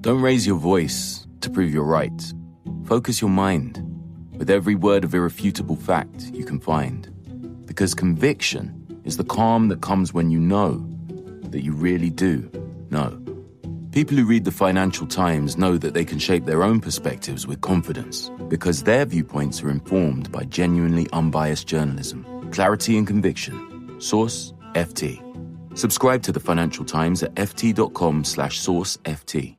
Don't raise your voice to prove you're right. Focus your mind with every word of irrefutable fact you can find. Because conviction is the calm that comes when you know that you really do know. People who read the Financial Times know that they can shape their own perspectives with confidence because their viewpoints are informed by genuinely unbiased journalism. Clarity and conviction. Source, FT. Subscribe to the Financial Times at ft.com/sourceft.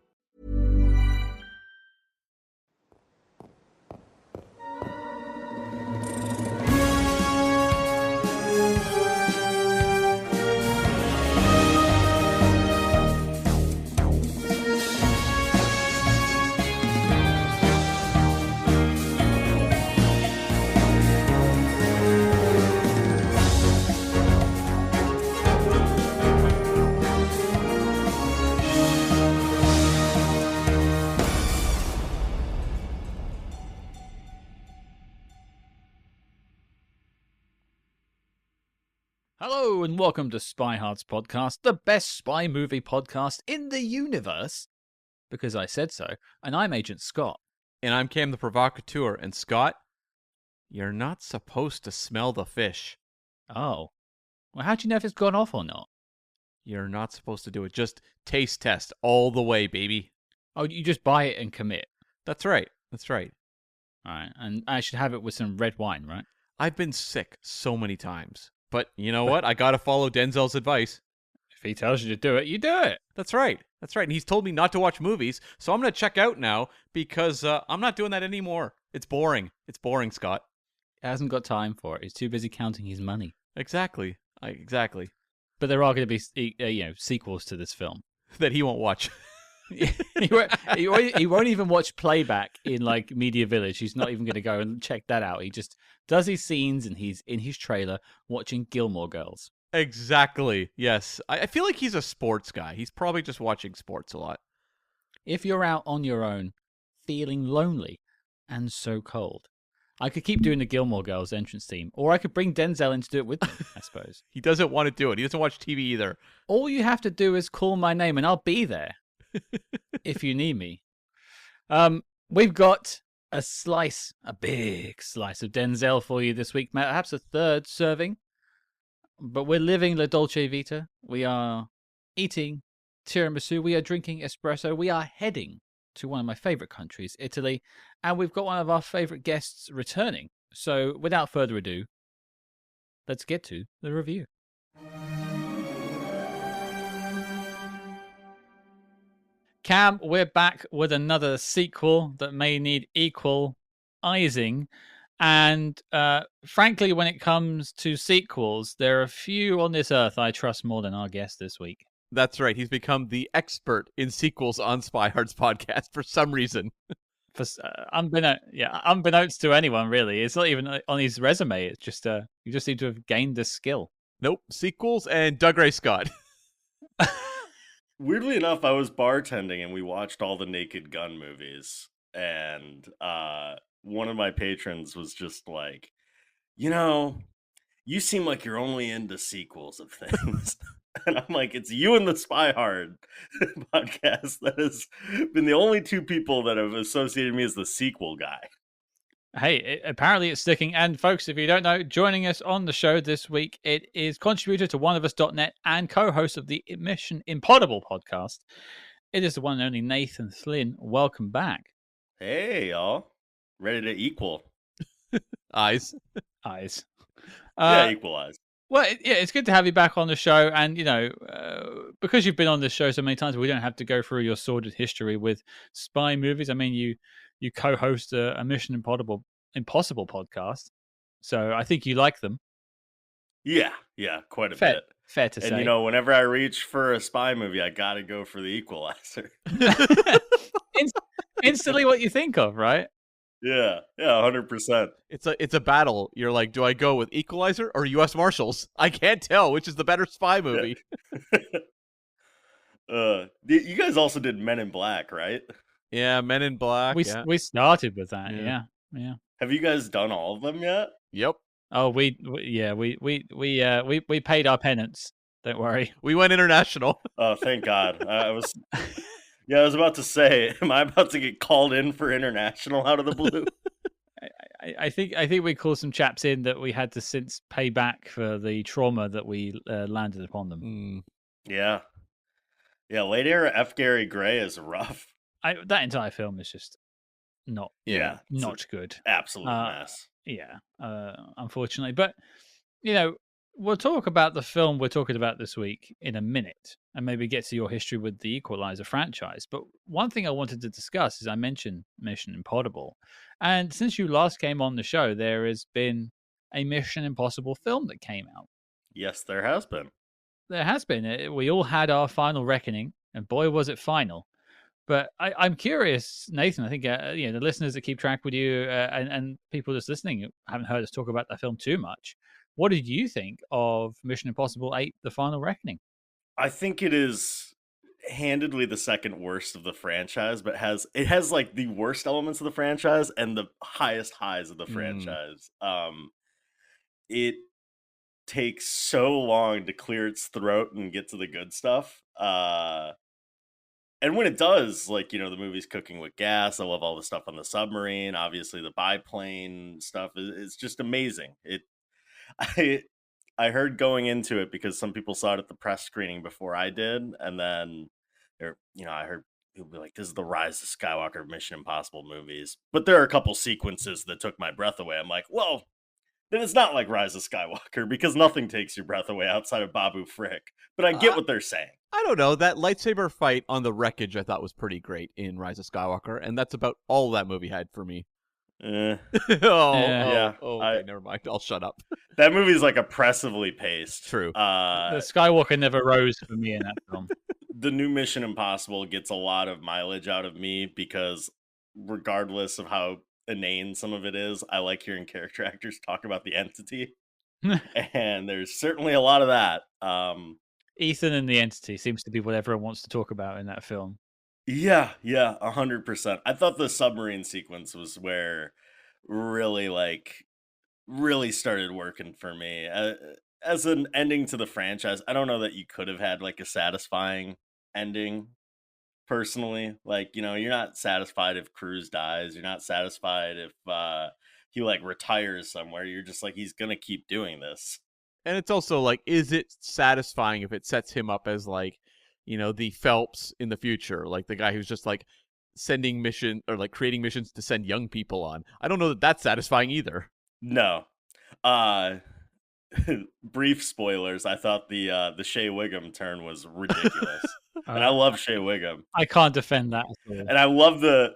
Hello and welcome to SpyHards Podcast, the best spy movie podcast in the universe, because I said so, and I'm Agent Scott. And I'm Cam the Provocateur, and Scott, you're not supposed to smell the fish. Oh. Well, how'd you know if it's gone off or not? You're not supposed to do it. Just taste test all the way, baby. Oh, you just buy it and commit. That's right. That's right. Alright, and I should have it with some red wine, right? I've been sick so many times. But you know what? I gotta follow Denzel's advice. If he tells you to do it, you do it. That's right. That's right. And he's told me not to watch movies, so I'm gonna check out now because I'm not doing that anymore. It's boring. It's boring, Scott. He hasn't got time for it. He's too busy counting his money. Exactly. Exactly. But there are going to be, sequels to this film. That he won't watch. he won't even watch playback in like Media Village. He's not even going to go and check that out. He just does his scenes and he's in his trailer watching Gilmore Girls. Exactly. Yes. I feel like he's a sports guy. He's probably just watching sports a lot. If you're out on your own, feeling lonely and so cold, I could keep doing the Gilmore Girls entrance theme, or I could bring Denzel in to do it with me, I suppose. He doesn't want to do it. He doesn't watch TV either. All you have to do is call my name and I'll be there. If you need me. We've got a big slice of Denzel for you this week, perhaps a third serving. But we're living La Dolce Vita. We are eating tiramisu. We are drinking espresso. We are heading to one of my favorite countries, Italy. And we've got one of our favorite guests returning. So without further ado, let's get to the review. Cam, we're back with another sequel that may need equalizing. And frankly, when it comes to sequels, there are few on this earth I trust more than our guest this week. That's right. He's become the expert in sequels on SpyHards Podcast for some reason. Unbeknownst to anyone, really. It's not even on his resume. It's just you just need to have gained this skill. Nope. Sequels and Doug Ray Scott. Weirdly enough, I was bartending and we watched all the Naked Gun movies. And one of my patrons was just like, you seem like you're only into sequels of things. And I'm like, it's you and the Spy Hard podcast that has been the only two people that have associated me as the sequel guy. Hey, apparently it's sticking. And folks, if you don't know, joining us on the show this week, it is contributor to oneofus.net and co-host of the Mission Impodible podcast. It is the one and only Nathan Flynn. Welcome back. Hey, y'all. Ready to equal. Eyes. Equalize. Well, it's good to have you back on the show. And, because you've been on this show so many times, we don't have to go through your sordid history with spy movies. I mean, you co-host a Mission Impossible podcast. So I think you like them. Yeah, quite a bit. Fair to say. And, whenever I reach for a spy movie, I got to go for the Equalizer. Instantly what you think of, right? Yeah, 100%. It's a battle. You're like, do I go with Equalizer or U.S. Marshals? I can't tell which is the better spy movie. You guys also did Men in Black, right? Yeah, Men in Black. We started with that. Yeah. Have you guys done all of them yet? Yep. Oh, we paid our penance. Don't worry. We went international. Oh, thank God. I was Yeah, I was about to say, am I about to get called in for international out of the blue? I think we called some chaps in that we had to since pay back for the trauma that we landed upon them. Yeah. Yeah, late era F. Gary Gray is rough. That entire film is just not Yeah, it's not good. absolute mess. Yeah, unfortunately. But, we'll talk about the film we're talking about this week in a minute and maybe get to your history with the Equalizer franchise. But one thing I wanted to discuss is I mentioned Mission Impossible. And since you last came on the show, there has been a Mission Impossible film that came out. Yes, there has been. There has been. We all had our final reckoning, and boy, was it final. But I'm curious, Nathan. I think the listeners that keep track with you and people just listening who haven't heard us talk about that film too much. What did you think of Mission Impossible 8: The Final Reckoning? I think it is handedly the second worst of the franchise, but it has like the worst elements of the franchise and the highest highs of the franchise. It takes so long to clear its throat and get to the good stuff. And when it does, like, the movie's cooking with gas. I love all the stuff on the submarine. Obviously, the biplane stuff is just amazing. I heard going into it because some people saw it at the press screening before I did, and then I heard people be like, "This is the Rise of Skywalker Mission Impossible movies," but there are a couple sequences that took my breath away. I'm like, well, then it's not like Rise of Skywalker because nothing takes your breath away outside of Babu Frick. But I get what they're saying. I don't know. That lightsaber fight on the wreckage I thought was pretty great in Rise of Skywalker, and that's about all that movie had for me. Yeah. Okay, never mind. I'll shut up. That movie's like oppressively paced. True. The Skywalker never rose for me in that film. The new Mission Impossible gets a lot of mileage out of me because regardless of how inane some of it is, I like hearing character actors talk about the Entity. And there's certainly a lot of that. Ethan and the Entity seems to be what everyone wants to talk about in that film. Yeah, 100%. I thought the submarine sequence was where really started working for me. As an ending to the franchise, I don't know that you could have had like a satisfying ending personally. Like, you're not satisfied if Cruz dies. You're not satisfied if he like retires somewhere. You're just like, he's going to keep doing this. And it's also like, is it satisfying if it sets him up as like, the Phelps in the future, like the guy who's just like sending mission or like creating missions to send young people on. I don't know that that's satisfying either. No. Brief spoilers. I thought the Shea Wiggum turn was ridiculous. And I love Shea Wiggum. I can't defend that at all. And I love the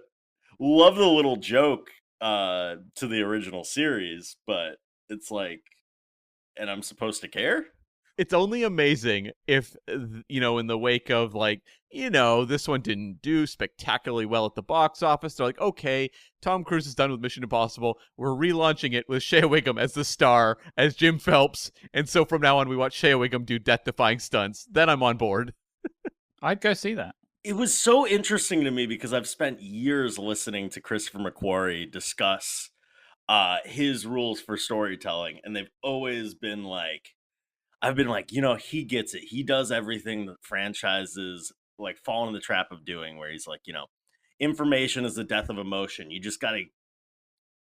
little joke to the original series, but it's like, and I'm supposed to care? It's only amazing if, in the wake of like, this one didn't do spectacularly well at the box office. They're like, okay, Tom Cruise is done with Mission Impossible. We're relaunching it with Shea Wiggum as the star, as Jim Phelps. And so from now on, we watch Shea Wiggum do death-defying stunts. Then I'm on board. I'd go see that. It was so interesting to me because I've spent years listening to Christopher McQuarrie discuss his rules for storytelling. And they've always been like, I've been like, he gets it. He does everything that franchises like fall in the trap of doing, where he's like, information is the death of emotion. You just got to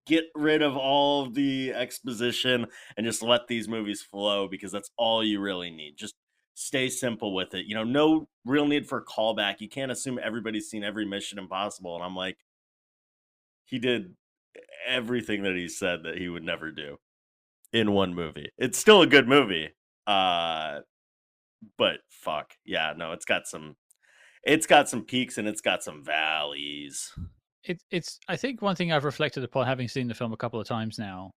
get rid of all of the exposition and just let these movies flow because that's all you really need. Just stay simple with it. No real need for a callback. You can't assume everybody's seen every Mission Impossible. And I'm like, he did everything that he said that he would never do in one movie. It's still a good movie. But fuck. Yeah, no, it's got some peaks and it's got some valleys. It's I think one thing I've reflected upon having seen the film a couple of times now.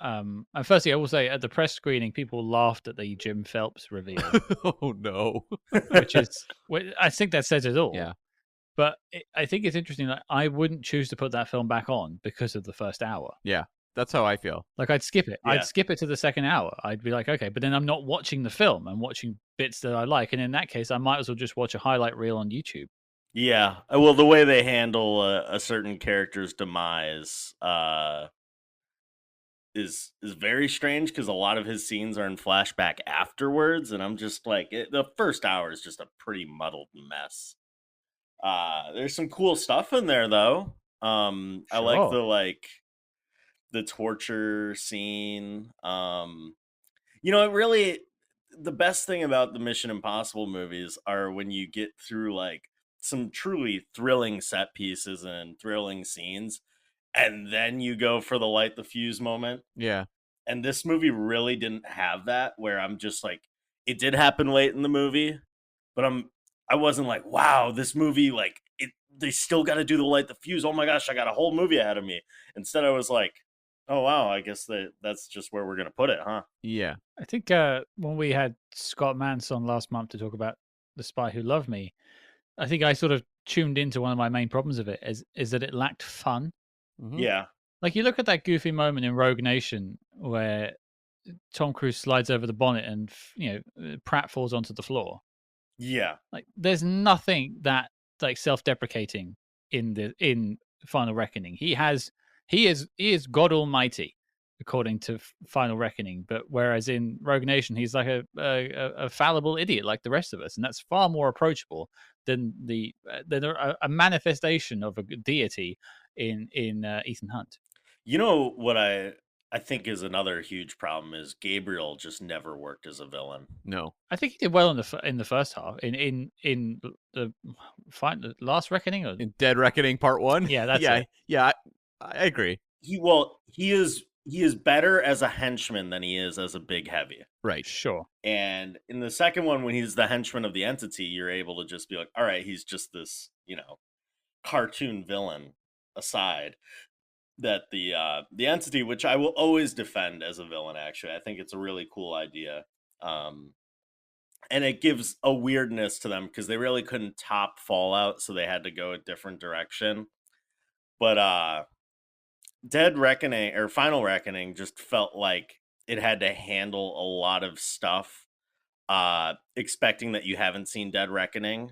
And firstly, I will say at the press screening, people laughed at the Jim Phelps reveal. Oh no. I think that says it all. Yeah. But I think it's interesting that I wouldn't choose to put that film back on because of the first hour. Yeah. That's how I feel. Like, I'd skip it. Yeah. I'd skip it to the second hour. I'd be like, okay, but then I'm not watching the film. I'm watching bits that I like. And in that case, I might as well just watch a highlight reel on YouTube. Yeah. Well, the way they handle a certain character's demise is very strange because a lot of his scenes are in flashback afterwards. And I'm just like, the first hour is just a pretty muddled mess. There's some cool stuff in there though. I like Sure. the torture scene. It really, the best thing about the Mission Impossible movies are when you get through like some truly thrilling set pieces and thrilling scenes, and then you go for the light the fuse moment. Yeah. And this movie really didn't have that, where I'm just like, it did happen late in the movie, but I wasn't like, wow, this movie, like, they still got to do the light the fuse. Oh my gosh, I got a whole movie ahead of me. Instead, I was like, oh wow, I guess that's just where we're gonna put it, huh? Yeah. I think when we had Scott Mance on last month to talk about The Spy Who Loved Me, I think I sort of tuned into one of my main problems of it is that it lacked fun. Mm-hmm. Yeah. Like, you look at that goofy moment in Rogue Nation where Tom Cruise slides over the bonnet and Pratt falls onto the floor. Yeah. Like, there's nothing that like self-deprecating in Final Reckoning. He is God Almighty according to Final Reckoning, but whereas in Rogue Nation he's like a fallible idiot like the rest of us, and that's far more approachable than a manifestation of a deity in Ethan Hunt. You know what I think is another huge problem is Gabriel just never worked as a villain. No. I think he did well in the first half. In the Last Reckoning, or In Dead Reckoning Part 1? Yeah, that's yeah. it. Yeah, I agree. He is better as a henchman than he is as a big heavy. Right. Sure. And in the second one, when he's the henchman of the entity, you're able to just be like, all right, he's just this, cartoon villain aside. That the entity, which I will always defend as a villain, actually, I think it's a really cool idea. And it gives a weirdness to them because they really couldn't top Fallout, so they had to go a different direction. But Dead Reckoning or Final Reckoning just felt like it had to handle a lot of stuff, expecting that you haven't seen Dead Reckoning.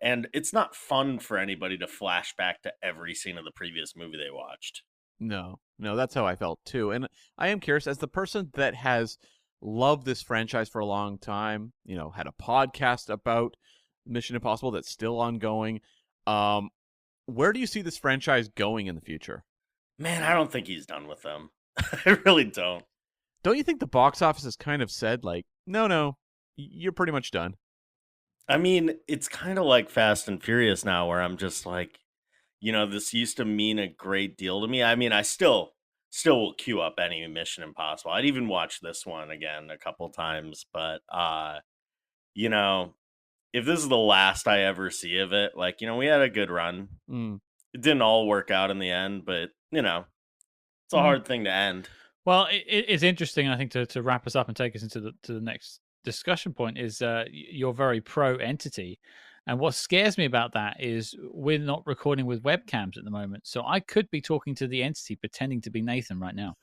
And it's not fun for anybody to flash back to every scene of the previous movie they watched. No, that's how I felt too. And I am curious, as the person that has loved this franchise for a long time, had a podcast about Mission Impossible that's still ongoing. Where do you see this franchise going in the future? Man, I don't think he's done with them. I really don't. Don't you think the box office has kind of said, like, no, you're pretty much done? I mean, it's kind of like Fast and Furious now, where I'm just like, this used to mean a great deal to me. I mean, I still will queue up any Mission Impossible. I'd even watch this one again a couple times, but if this is the last I ever see of it, like, we had a good run. It didn't all work out in the end, but it's a hard thing to end. Well, it's interesting, I think, to wrap us up and take us into the next discussion point is you're very pro entity. And what scares me about that is we're not recording with webcams at the moment. So I could be talking to the entity pretending to be Nathan right now.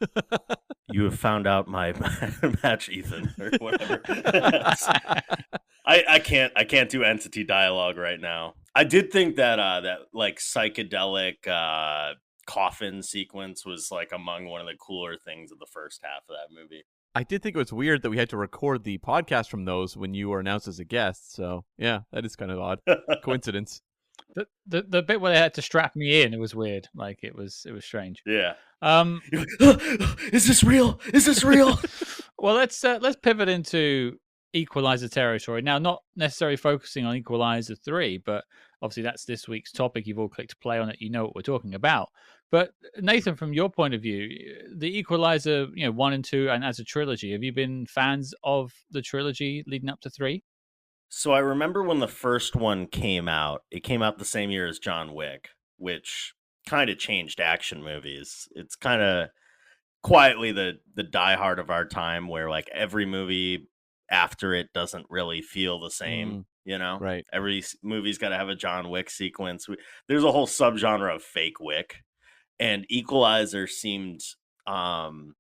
You have found out my match, Ethan, or whatever. I can't do entity dialogue right now. I did think that that like psychedelic coffin sequence was like among one of the cooler things of the first half of that movie. I did think it was weird that we had to record the podcast from those when you were announced as a guest. So yeah, that is kind of odd. Coincidence. The bit where they had to strap me in, it was weird. Like it was strange. Yeah. Is this real? Is this real? Well, let's pivot into Equalizer territory. Now, not necessarily focusing on Equalizer 3, but obviously that's this week's topic. You've all clicked play on it. You know what we're talking about. But Nathan, from your point of view, the Equalizer, 1 and 2, and as a trilogy, have you been fans of the trilogy leading up to 3? So I remember when the first one came out, it came out the same year as John Wick, which kind of changed action movies. It's kind of quietly the diehard of our time where like every movie after it doesn't really feel the same, Right. Every movie's got to have a John Wick sequence. There's a whole subgenre of fake Wick, and Equalizer seemed of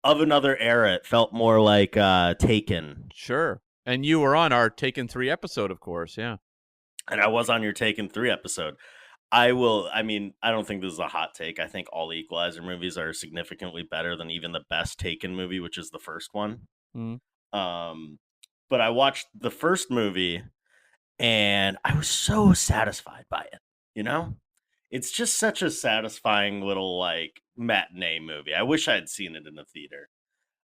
another era. It felt more like Taken. Sure. And you were on our Taken 3 episode, of course, yeah. And I was on your Taken 3 episode. I don't think this is a hot take. I think all the Equalizer movies are significantly better than even the best Taken movie, which is the first one. Mm. But I watched the first movie, and I was so satisfied by it. You know, it's just such a satisfying little like matinee movie. I wish I had seen it in the theater.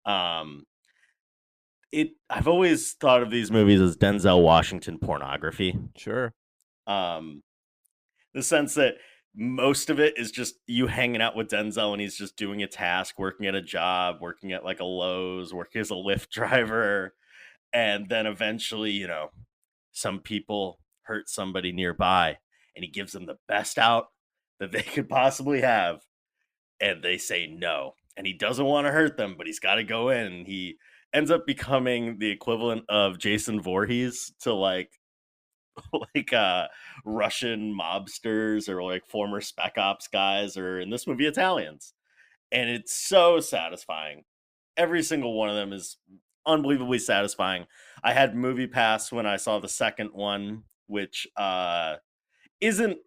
Um, I've always thought of these movies as Denzel Washington pornography. Sure. The sense that most of it is just you hanging out with Denzel and he's just doing a task, working at a job, working at like a Lowe's, working as a Lyft driver. And then eventually, you know, some people hurt somebody nearby and he gives them the best out that they could possibly have. And they say no. And he doesn't want to hurt them, but he's got to go in. And he ends up becoming the equivalent of Jason Voorhees to like Russian mobsters or like former spec ops guys, or in this movie Italians. And it's so satisfying. Every single one of them is unbelievably satisfying. I had Movie Pass when I saw the second one, which isn't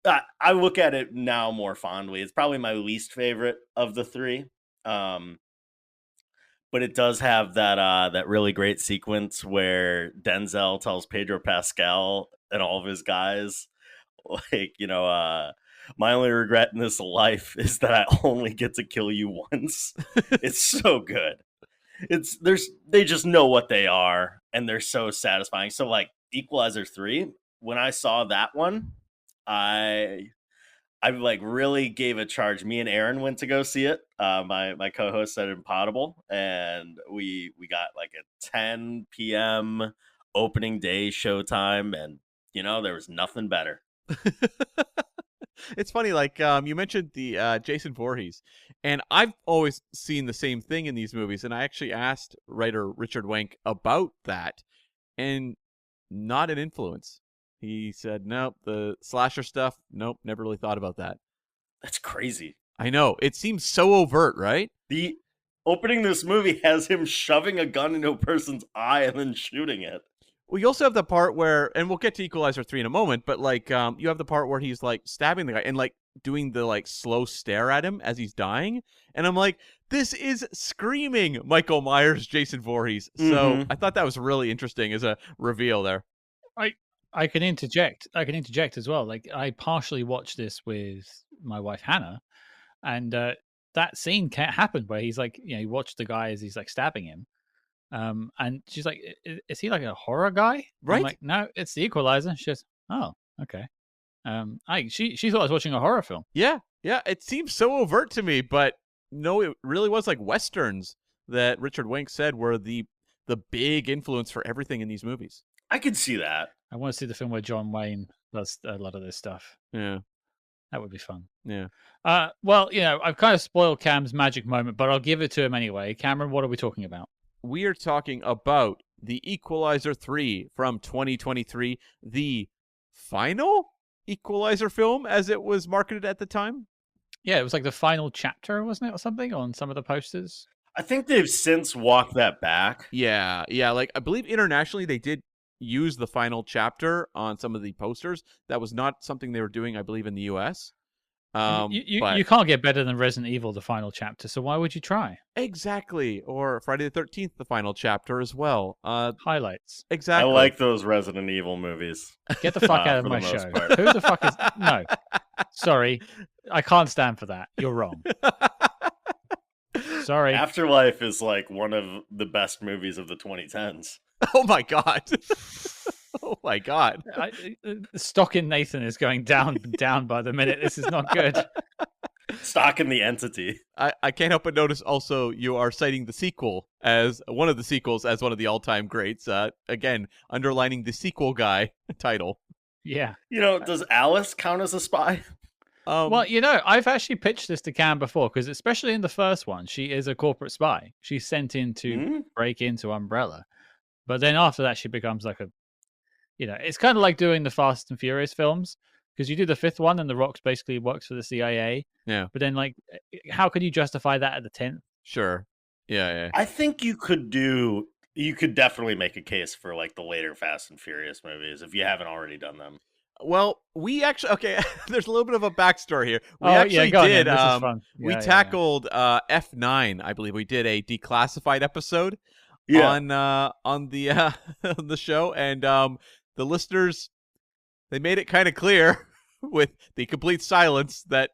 I look at it now more fondly. It's probably my least favorite of the three. But it does have that really great sequence where Denzel tells Pedro Pascal and all of his guys, like, you know, my only regret in this life is that I only get to kill you once. It's so good. They just know what they are, and they're so satisfying. So like Equalizer 3, when I saw that one, I like really gave a charge. Me and Aaron went to go see it. My co-host at Impodible, and we got like a 10 p.m. opening day showtime, and you know there was nothing better. It's funny, like you mentioned the Jason Voorhees, and I've always seen the same thing in these movies, and I actually asked writer Richard Wenk about that, and not an influence. He said, nope, the slasher stuff, nope, never really thought about that. That's crazy. I know. It seems so overt, right? The opening this movie has him shoving a gun into a person's eye and then shooting it. Well, you also have the part where, and we'll get to Equalizer 3 in a moment, but like you have the part where he's like stabbing the guy and like doing the like slow stare at him as he's dying. And I'm like, this is screaming Michael Myers, Jason Voorhees. So I thought that was really interesting as a reveal there. I can interject as well. Like, I partially watched this with my wife Hannah, and that scene happened where he's like, you know, he watched the guy as he's like stabbing him, and she's like, "Is he like a horror guy?" Right? I'm like, no, it's the Equalizer. She goes, "Oh, okay." She thought I was watching a horror film. Yeah, it seems so overt to me, but no, it really was like westerns that Richard Wenk said were the big influence for everything in these movies. I could see that. I want to see the film where John Wayne does a lot of this stuff. Yeah. That would be fun. Yeah. Well, you know, I've kind of spoiled Cam's magic moment, but I'll give it to him anyway. Cameron, what are we talking about? We are talking about The Equalizer 3 from 2023, the final Equalizer film as it was marketed at the time. Yeah, it was like the final chapter, wasn't it, or something, on some of the posters? I think they've since walked that back. Yeah. Like, I believe internationally they did use the final chapter on some of the posters. That was not something they were doing, I believe, in the US. You can't get better than Resident Evil, the final chapter, so why would you try? Exactly. Or Friday the 13th, the final chapter as well. Highlights. Exactly. I like those Resident Evil movies. Get the fuck out of my show. Who the fuck is... No. Sorry. I can't stand for that. You're wrong. Sorry. Afterlife is like one of the best movies of the 2010s. Oh my god. Oh my god. Stock in Nathan is going down by the minute. This is not good. Stock in the entity. I can't help but notice also you are citing the sequel as one of the sequels as one of the all-time greats. Again, underlining the sequel guy title. Yeah. You know, does Alice count as a spy? Well, you know, I've actually pitched this to Cam before, because especially in the first one, she is a corporate spy. She's sent in to break into Umbrella. But then after that, she becomes like it's kind of like doing the Fast and Furious films, because you do the fifth one and The Rock basically works for the CIA. Yeah. But then, like, how can you justify that at the 10th? Sure. Yeah. I think you could definitely make a case for like the later Fast and Furious movies if you haven't already done them. Well, we actually there's a little bit of a backstory here. We we tackled F9, I believe. We did a declassified episode on the on the show, and the listeners, they made it kind of clear with the complete silence that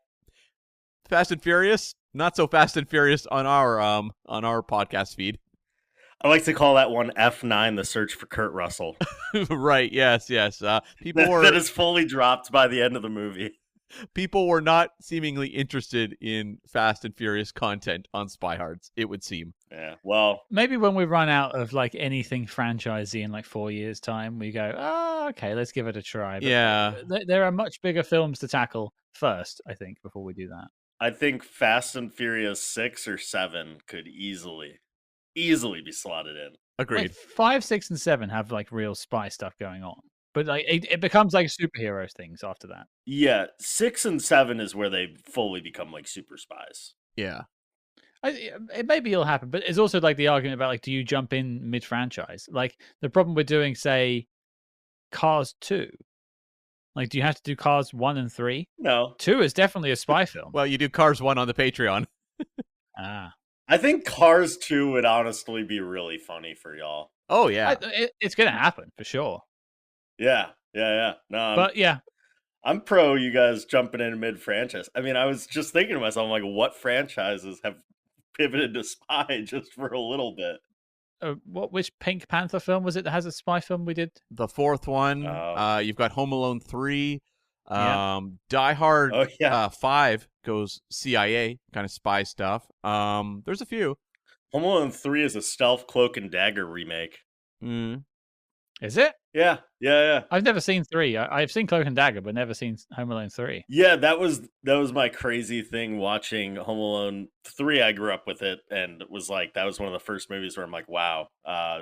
Fast and Furious, not so Fast and Furious on our podcast feed. I like to call that one F9, the search for Kurt Russell. Right, yes. People that is fully dropped by the end of the movie. People were not seemingly interested in Fast and Furious content on SpyHards, it would seem. Yeah, well, maybe when we run out of like anything franchisey in like 4 years' time, we go, oh, okay, let's give it a try. But yeah. There are much bigger films to tackle first, I think, before we do that. I think Fast and Furious 6 or 7 could easily be slotted in. Agreed. Like 5, 6, and 7 have like real spy stuff going on. But like it becomes like superhero things after that. Yeah, 6 and 7 is where they fully become like super spies. Yeah. Maybe it'll happen, but it's also like the argument about like, do you jump in mid-franchise? Like the problem with doing, say, Cars 2. Like, do you have to do Cars 1 and 3? No. 2 is definitely a spy film. Well, you do Cars 1 on the Patreon. I think Cars 2 would honestly be really funny for y'all. Oh, yeah. It's going to happen, for sure. Yeah. No, I'm pro you guys jumping in mid-franchise. I mean, I was just thinking to myself, like, what franchises have pivoted to spy just for a little bit? Which Pink Panther film was it that has a spy film we did? The fourth one. You've got Home Alone 3. Die Hard 5 goes CIA, kind of spy stuff. There's a few. Home Alone 3 is a stealth Cloak and Dagger remake. Is it? Yeah. I've never seen 3. I've seen Cloak and Dagger, but never seen Home Alone 3. Yeah, that was my crazy thing watching Home Alone 3. I grew up with it and was like, that was one of the first movies where I'm like, wow,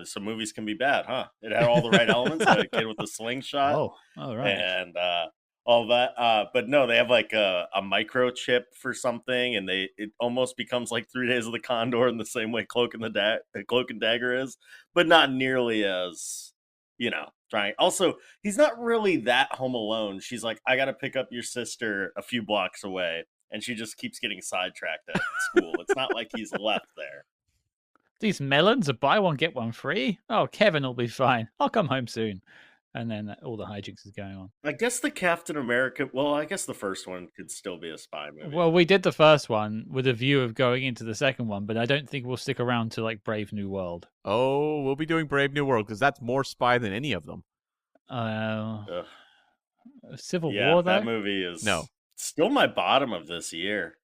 some movies can be bad, huh? It had all the right elements. Had a kid with a slingshot. Oh, all right. And all that. But no, they have like a microchip for something, and it almost becomes like 3 Days of the Condor in the same way Cloak and Dagger is, but not nearly as, trying. Also, he's not really that home alone. She's like, I got to pick up your sister a few blocks away, and she just keeps getting sidetracked at school. It's not like he's left there. These melons are buy one, get one free. Oh, Kevin will be fine. I'll come home soon. And then all the hijinks is going on. I guess the Captain America, well, I guess the first one could still be a spy movie. Well, we did the first one with a view of going into the second one, but I don't think we'll stick around to like Brave New World. Oh, we'll be doing Brave New World because that's more spy than any of them. Civil War, though? That movie is still my bottom of this year.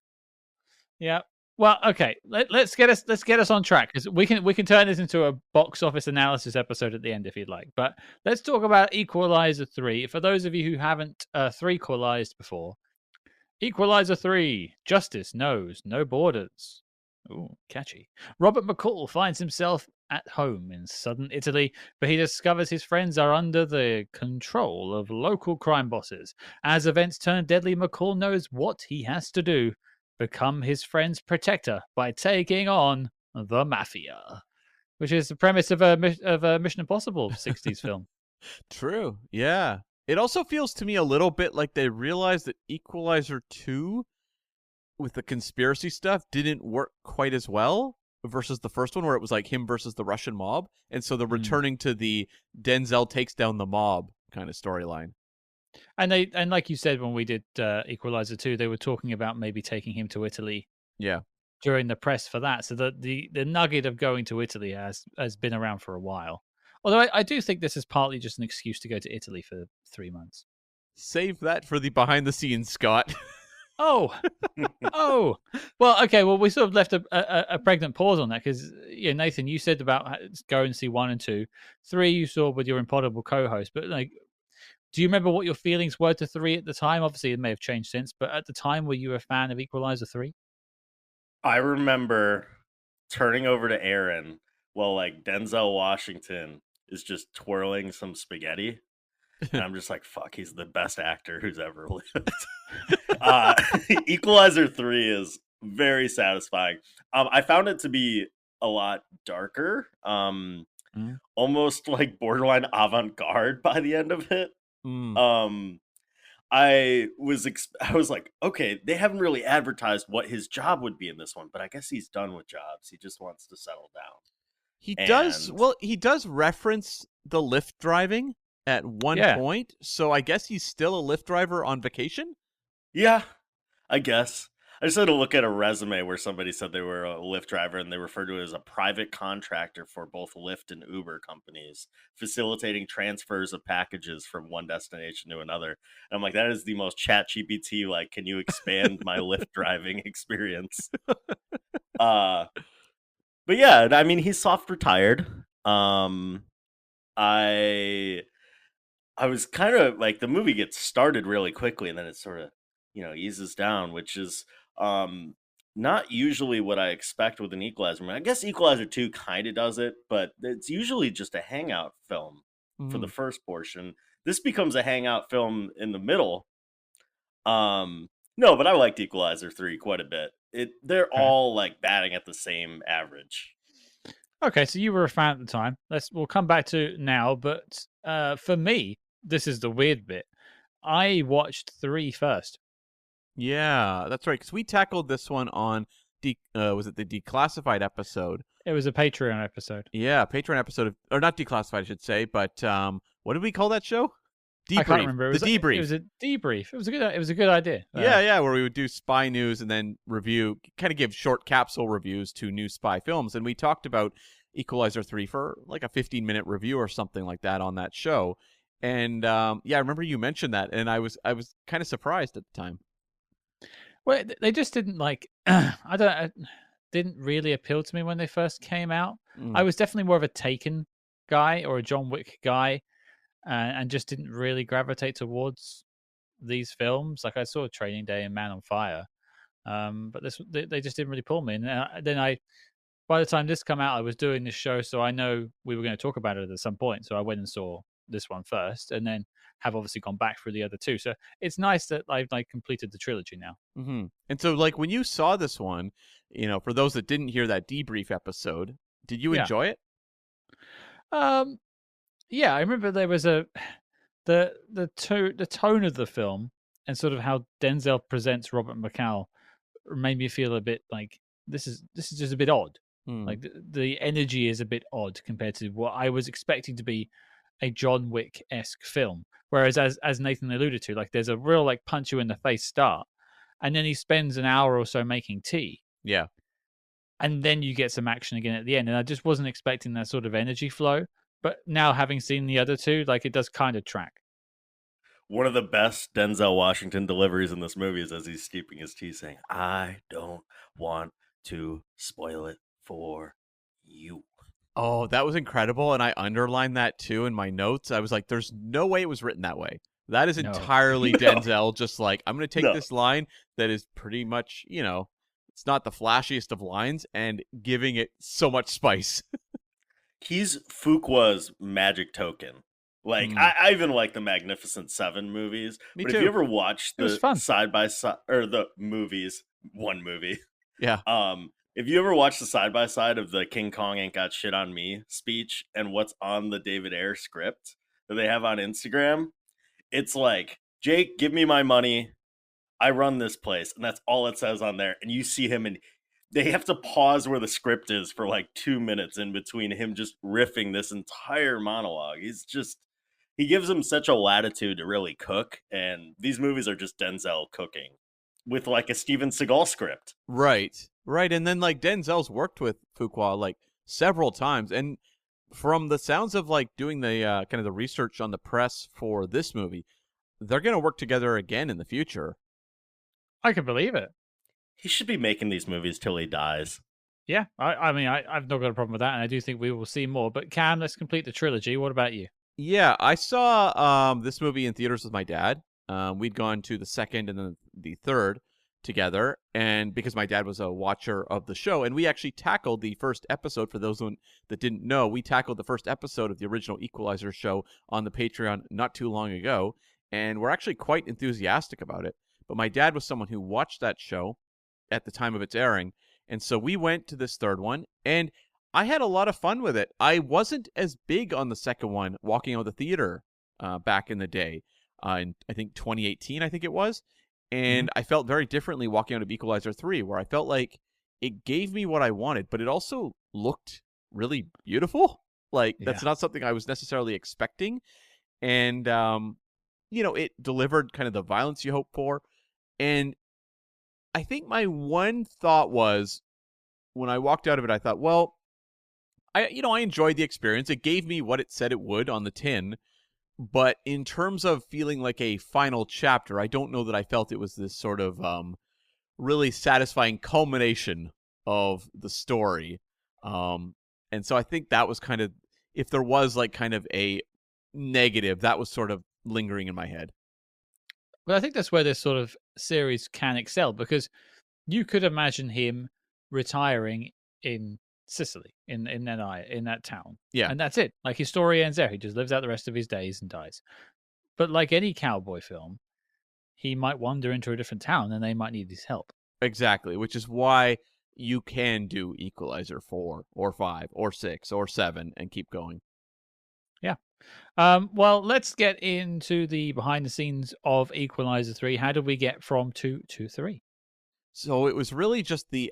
Yeah. Well, okay. Let's get us on track, because we can turn this into a box office analysis episode at the end if you'd like. But let's talk about Equalizer 3. For those of you who haven't threequalized before, Equalizer 3: Justice Knows No Borders. Ooh, catchy. Robert McCall finds himself at home in southern Italy, but he discovers his friends are under the control of local crime bosses. As events turn deadly, McCall knows what he has to do: become his friend's protector by taking on the mafia, which is the premise of a Mission Impossible 60s film. True, yeah. It also feels to me a little bit like they realized that Equalizer 2 with the conspiracy stuff didn't work quite as well versus the first one, where it was like him versus the Russian mob. And so they're returning to the Denzel takes down the mob kind of storyline. And like you said, when we did Equalizer 2, they were talking about maybe taking him to Italy. Yeah. During the press for that. So the nugget of going to Italy has been around for a while. Although I do think this is partly just an excuse to go to Italy for 3 months. Save that for the behind the scenes, Scott. Oh. Well, okay. Well, we sort of left a pregnant pause on that because, Nathan, you said about go and see 1 and 2. 3 you saw with your Impodible co-host, but like, do you remember what your feelings were to 3 at the time? Obviously, it may have changed since, but at the time, were you a fan of Equalizer 3? I remember turning over to Aaron while like Denzel Washington is just twirling some spaghetti. And I'm just like, fuck, he's the best actor who's ever lived. Equalizer 3 is very satisfying. I found it to be a lot darker, almost like borderline avant-garde by the end of it. I was like, okay, they haven't really advertised what his job would be in this one, but I guess he's done with jobs. He just wants to settle down. He does reference the Lyft driving at one point. So I guess he's still a Lyft driver on vacation? Yeah, I guess. I just had to look at a resume where somebody said they were a Lyft driver and they referred to it as a private contractor for both Lyft and Uber companies, facilitating transfers of packages from one destination to another. And I'm like, that is the most ChatGPT, like, can you expand my Lyft driving experience? But yeah, I mean, he's soft retired. I was kind of like, the movie gets started really quickly and then it sort of, eases down, which is not usually what I expect with an Equalizer movie. I guess Equalizer 2 kind of does it, but it's usually just a hangout film for the first portion. This becomes a hangout film in the middle. No, but I liked Equalizer 3 quite a bit. They're all like batting at the same average. Okay, so you were a fan at the time. We'll come back to now, but for me, this is the weird bit. I watched 3 first. Yeah, that's right. Because we tackled this one on was it the Declassified episode? It was a Patreon episode. Yeah, Patreon episode or not Declassified, I should say. But what did we call that show? Debrief. I can't remember. Debrief. It was a debrief. It was a good idea. Yeah, where we would do spy news and then review, kind of give short capsule reviews to new spy films. And we talked about Equalizer 3 for like a 15-minute review or something like that on that show. And I remember you mentioned that, and I was kind of surprised at the time. Well, they just didn't didn't really appeal to me when they first came out. I was definitely more of a Taken guy or a John Wick guy, and just didn't really gravitate towards these films. Like I saw Training Day and Man on Fire, but they just didn't really pull me. And then by the time this came out, I was doing this show, so I know we were going to talk about it at some point. So I went and saw this one first, and then have obviously gone back through the other 2. So it's nice that I've completed the trilogy now. Mm-hmm. And so when you saw this one, for those that didn't hear that debrief episode, did you enjoy it? Yeah, I remember there was the tone of the film and sort of how Denzel presents Robert McCall made me feel a bit like this is just a bit odd. Like the energy is a bit odd compared to what I was expecting to be a John Wick-esque film. Whereas as Nathan alluded to, there's a real punch you in the face start, and then he spends an hour or so making tea. Yeah. And then you get some action again at the end. And I just wasn't expecting that sort of energy flow. But now having seen the other 2, it does kind of track. One of the best Denzel Washington deliveries in this movie is as he's steeping his tea saying, "I don't want to spoil it for you." Oh, that was incredible. And I underlined that too in my notes. I was like, there's no way it was written that way. That is entirely Denzel. Just I'm going to take this line that is pretty much, it's not the flashiest of lines and giving it so much spice. He's Fuqua's magic token. I even like the Magnificent Seven movies. Me but too. If you ever watched the side by side or the movies, one movie. Yeah. If you ever watch the side by side of the King Kong Ain't Got Shit on Me speech and what's on the David Ayer script that they have on Instagram, it's like, "Jake, give me my money. I run this place." And that's all it says on there. And you see him, and they have to pause where the script is for 2 minutes in between him just riffing this entire monologue. He gives him such a latitude to really cook. And these movies are just Denzel cooking with a Steven Seagal script. Right. And then Denzel's worked with Fuqua several times. And from the sounds of doing the kind of the research on the press for this movie, they're going to work together again in the future. I can believe it. He should be making these movies till he dies. Yeah, I mean, I've not got a problem with that, and I do think we will see more. But Cam, let's complete the trilogy. What about you? Yeah, I saw this movie in theaters with my dad. We'd gone to the second and then the third together, and because my dad was a watcher of the show, and we actually tackled the first episode. For those that didn't know, we tackled the first episode of the original Equalizer show on the Patreon not too long ago, and we're actually quite enthusiastic about it. But my dad was someone who watched that show at the time of its airing, and so we went to this third one, and I had a lot of fun with it. I wasn't as big on the second one walking out of the theater back in the day, in I think 2018, I think it was, and I felt very differently walking out of Equalizer 3, where I felt like it gave me what I wanted, but it also looked really beautiful. That's not something I was necessarily expecting, And, it delivered kind of the violence you hope for. And I think my one thought was, when I walked out of it, I thought, well, I enjoyed the experience. It gave me what it said it would on the tin. But in terms of feeling like a final chapter, I don't know that I felt it was this sort of really satisfying culmination of the story. And so I think that was kind of, if there was like kind of a negative, that was sort of lingering in my head. But I think that's where this sort of series can excel, because you could imagine him retiring in Sicily, in that town. Yeah. And that's it. Like, his story ends there. He just lives out the rest of his days and dies. But like any cowboy film, he might wander into a different town and they might need his help. Exactly, which is why you can do Equalizer 4 or 5 or 6 or 7 and keep going. Yeah. Well, let's get into the behind the scenes of Equalizer 3. How did we get from 2 to 3? So it was really just the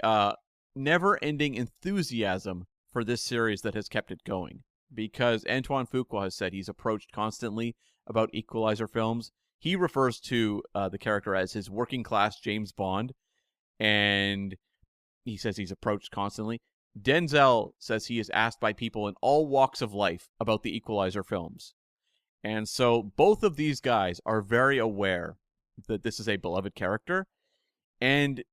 never-ending enthusiasm for this series that has kept it going. Because Antoine Fuqua has said he's approached constantly about Equalizer films. He refers to the character as his working-class James Bond, and he says he's approached constantly. Denzel says he is asked by people in all walks of life about the Equalizer films. And so both of these guys are very aware that this is a beloved character. And,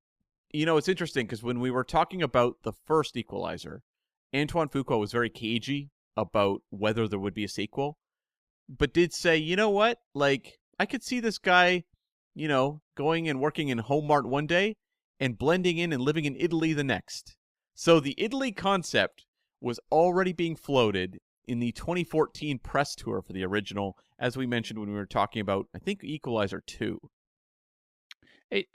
it's interesting because when we were talking about the first Equalizer, Antoine Fuqua was very cagey about whether there would be a sequel, but did say, you know what? Like, I could see this guy, going and working in Home Mart one day and blending in and living in Italy the next. So the Italy concept was already being floated in the 2014 press tour for the original, as we mentioned when we were talking about, I think, Equalizer 2.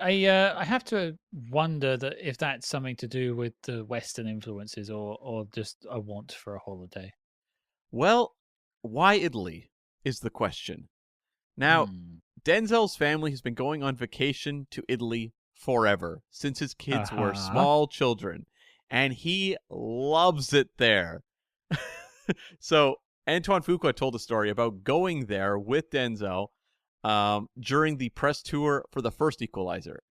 I have to wonder that if that's something to do with the Western influences or just a want for a holiday. Well, why Italy is the question. Now, Denzel's family has been going on vacation to Italy forever, since his kids were small children, and he loves it there. So Antoine Fuqua told a story about going there with Denzel during the press tour for the first Equalizer,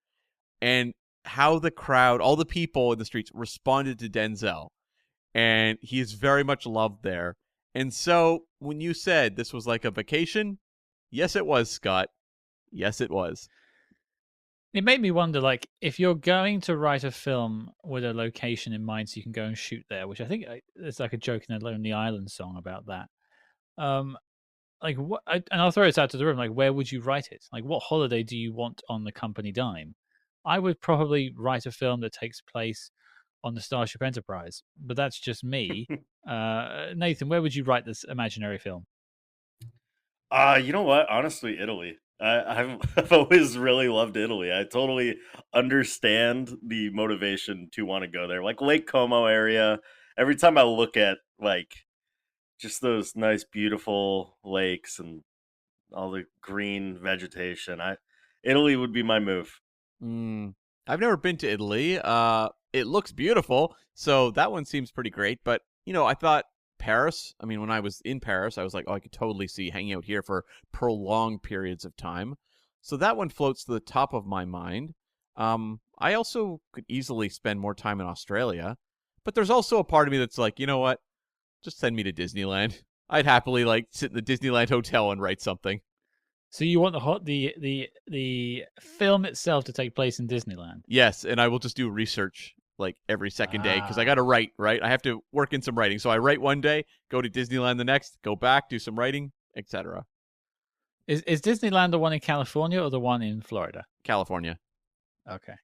and how the crowd, all the people in the streets, responded to Denzel, and he is very much loved there. And so when you said this was like a vacation, yes it was, Scott. Yes it was. It made me wonder, like, if you're going to write a film with a location in mind so you can go and shoot there, which I think there's like a joke in a Lonely Island song about that. Like, what? And I'll throw this out to the room. Like, where would you write it? Like, what holiday do you want on the company dime? I would probably write a film that takes place on the Starship Enterprise, but that's just me. Nathan, where would you write this imaginary film? You know what? Honestly, Italy. I've always really loved Italy. I totally understand the motivation to want to go there. Like Lake Como area. Every time I look at like just those nice, beautiful lakes and all the green vegetation, Italy would be my move. I've never been to Italy. It looks beautiful, so that one seems pretty great. But I thought Paris. I mean, when I was in Paris, I was like, oh, I could totally see hanging out here for prolonged periods of time. So that one floats to the top of my mind. I also could easily spend more time in Australia, but there's also a part of me that's like, you know what? Just send me to Disneyland. I'd happily like sit in the Disneyland hotel and write something. So you want the film itself to take place in Disneyland? Yes, and I will just do research like every second day because I got to write, right? I have to work in some writing. So I write one day, go to Disneyland the next, go back, do some writing, etc. Is Disneyland the one in California or the one in Florida? California. Okay.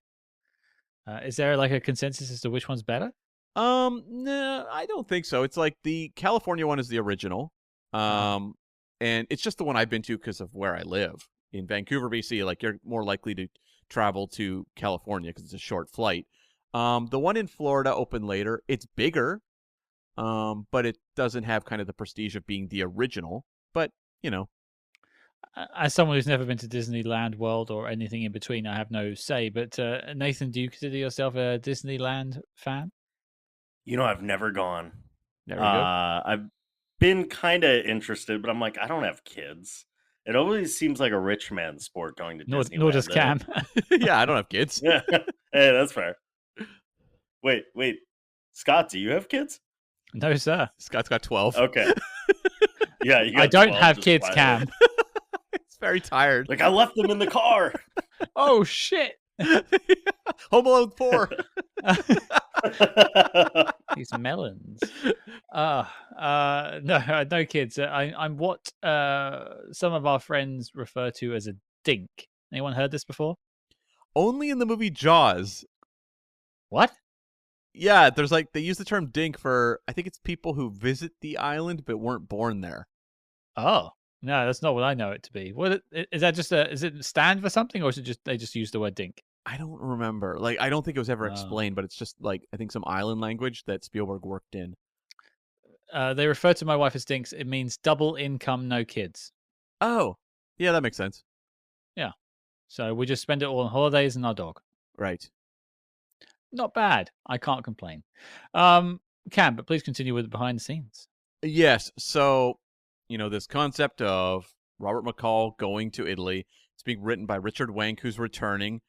Is there like a consensus as to which one's better? No, I don't think so. It's like the California one is the original. And it's just the one I've been to because of where I live. In Vancouver, BC, like you're more likely to travel to California because it's a short flight. The one in Florida opened later. It's bigger, but it doesn't have kind of the prestige of being the original. But, As someone who's never been to Disneyland World or anything in between, I have no say. But Nathan, do you consider yourself a Disneyland fan? I've never gone. There we go. been kind of interested, but I'm like, I don't have kids. It always seems like a rich man's sport going to Disneyland. Nor does Cam. Yeah, I don't have kids. Yeah. Hey, that's fair. Wait. Scott, do you have kids? No, sir. Scott's got 12. Okay. Yeah, you got I don't 12 have just kids, quietly. Cam. It's very tired. Like, I left them in the car. Oh, shit. Home Alone 4. These melons. No kids. I'm what some of our friends refer to as a dink. Anyone heard this before? Only in the movie Jaws. What? Yeah, there's like, they use the term dink for, I think it's people who visit the island but weren't born there. Oh, no, that's not what I know it to be. What is that? Is it stand for something, or is it just they just use the word dink? I don't remember. Like, I don't think it was ever Oh. explained, but it's just like, I think some island language that Spielberg worked in. They refer to my wife as dinks. It means double income, no kids. Oh, yeah, that makes sense. So we just spend it all on holidays and our dog. Right. Not bad. I can't complain. Cam, but please continue with the behind the scenes. Yes. So, this concept of Robert McCall going to Italy, it's being written by Richard Wenk, who's returning.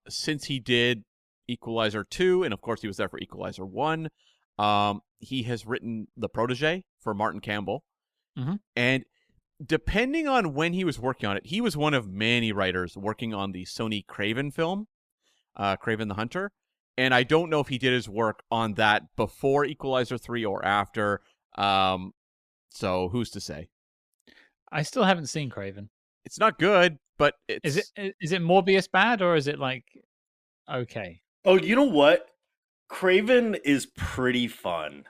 Since he did Equalizer 2, and of course he was there for Equalizer 1, he has written The Protégé for Martin Campbell. Mhm. And depending on when he was working on it, he was one of many writers working on the Sony Craven film, Craven the Hunter. And I don't know if he did his work on that before Equalizer 3 or after. So who's to say? I still haven't seen Craven. It's not good, but it's... Is it Morbius bad, or is it like okay? Oh, you know what? Craven is pretty fun.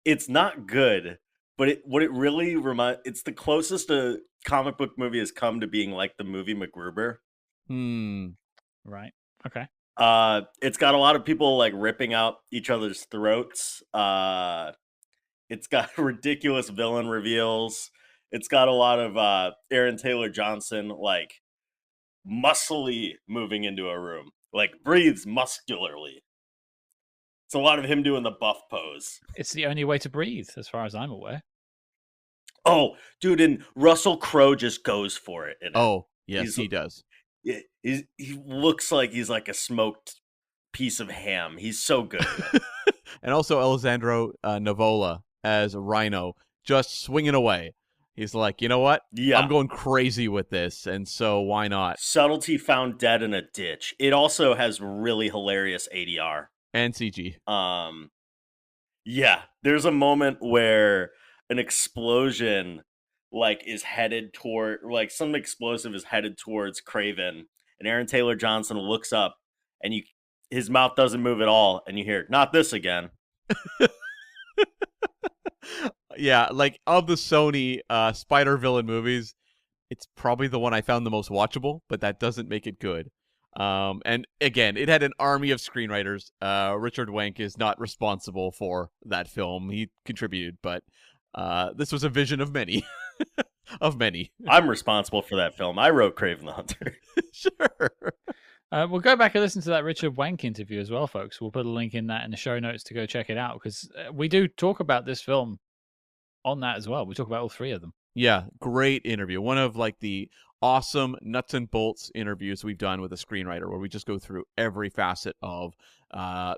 It's not good, but what it really it's the closest a comic book movie has come to being like the movie MacGruber. Right. Okay. It's got a lot of people like ripping out each other's throats. It's got ridiculous villain reveals. It's got a lot of Aaron Taylor Johnson like muscly moving into a room, like breathes muscularly. It's a lot of him doing the buff pose. It's the only way to breathe, as far as I'm aware. Oh, dude, and Russell Crowe just goes for it. Oh, yes, he does. He looks like he's like a smoked piece of ham. He's so good. And also Alessandro Nivola as Rhino, just swinging away. He's like, you know what? Yeah. I'm going crazy with this, and so why not? Subtlety found dead in a ditch. It also has really hilarious ADR. And CG. Yeah, there's a moment where an explosion is headed toward, some explosive is headed towards Craven, and Aaron Taylor Johnson looks up, and his mouth doesn't move at all, and you hear, "Not this again." Yeah, like of the Sony spider villain movies, it's probably the one I found the most watchable, but that doesn't make it good. And again, it had an army of screenwriters. Richard Wenk is not responsible for that film. He contributed, but this was a vision of many. Of many. I'm responsible for that film. I wrote Craven the Hunter. Sure. We'll go back and listen to that Richard Wenk interview as well, folks. We'll put a link in that in the show notes to go check it out, because we do talk about this film on that as well. We talk about all three of them. Yeah, great interview. One of the awesome nuts and bolts interviews we've done with a screenwriter, where we just go through every facet of,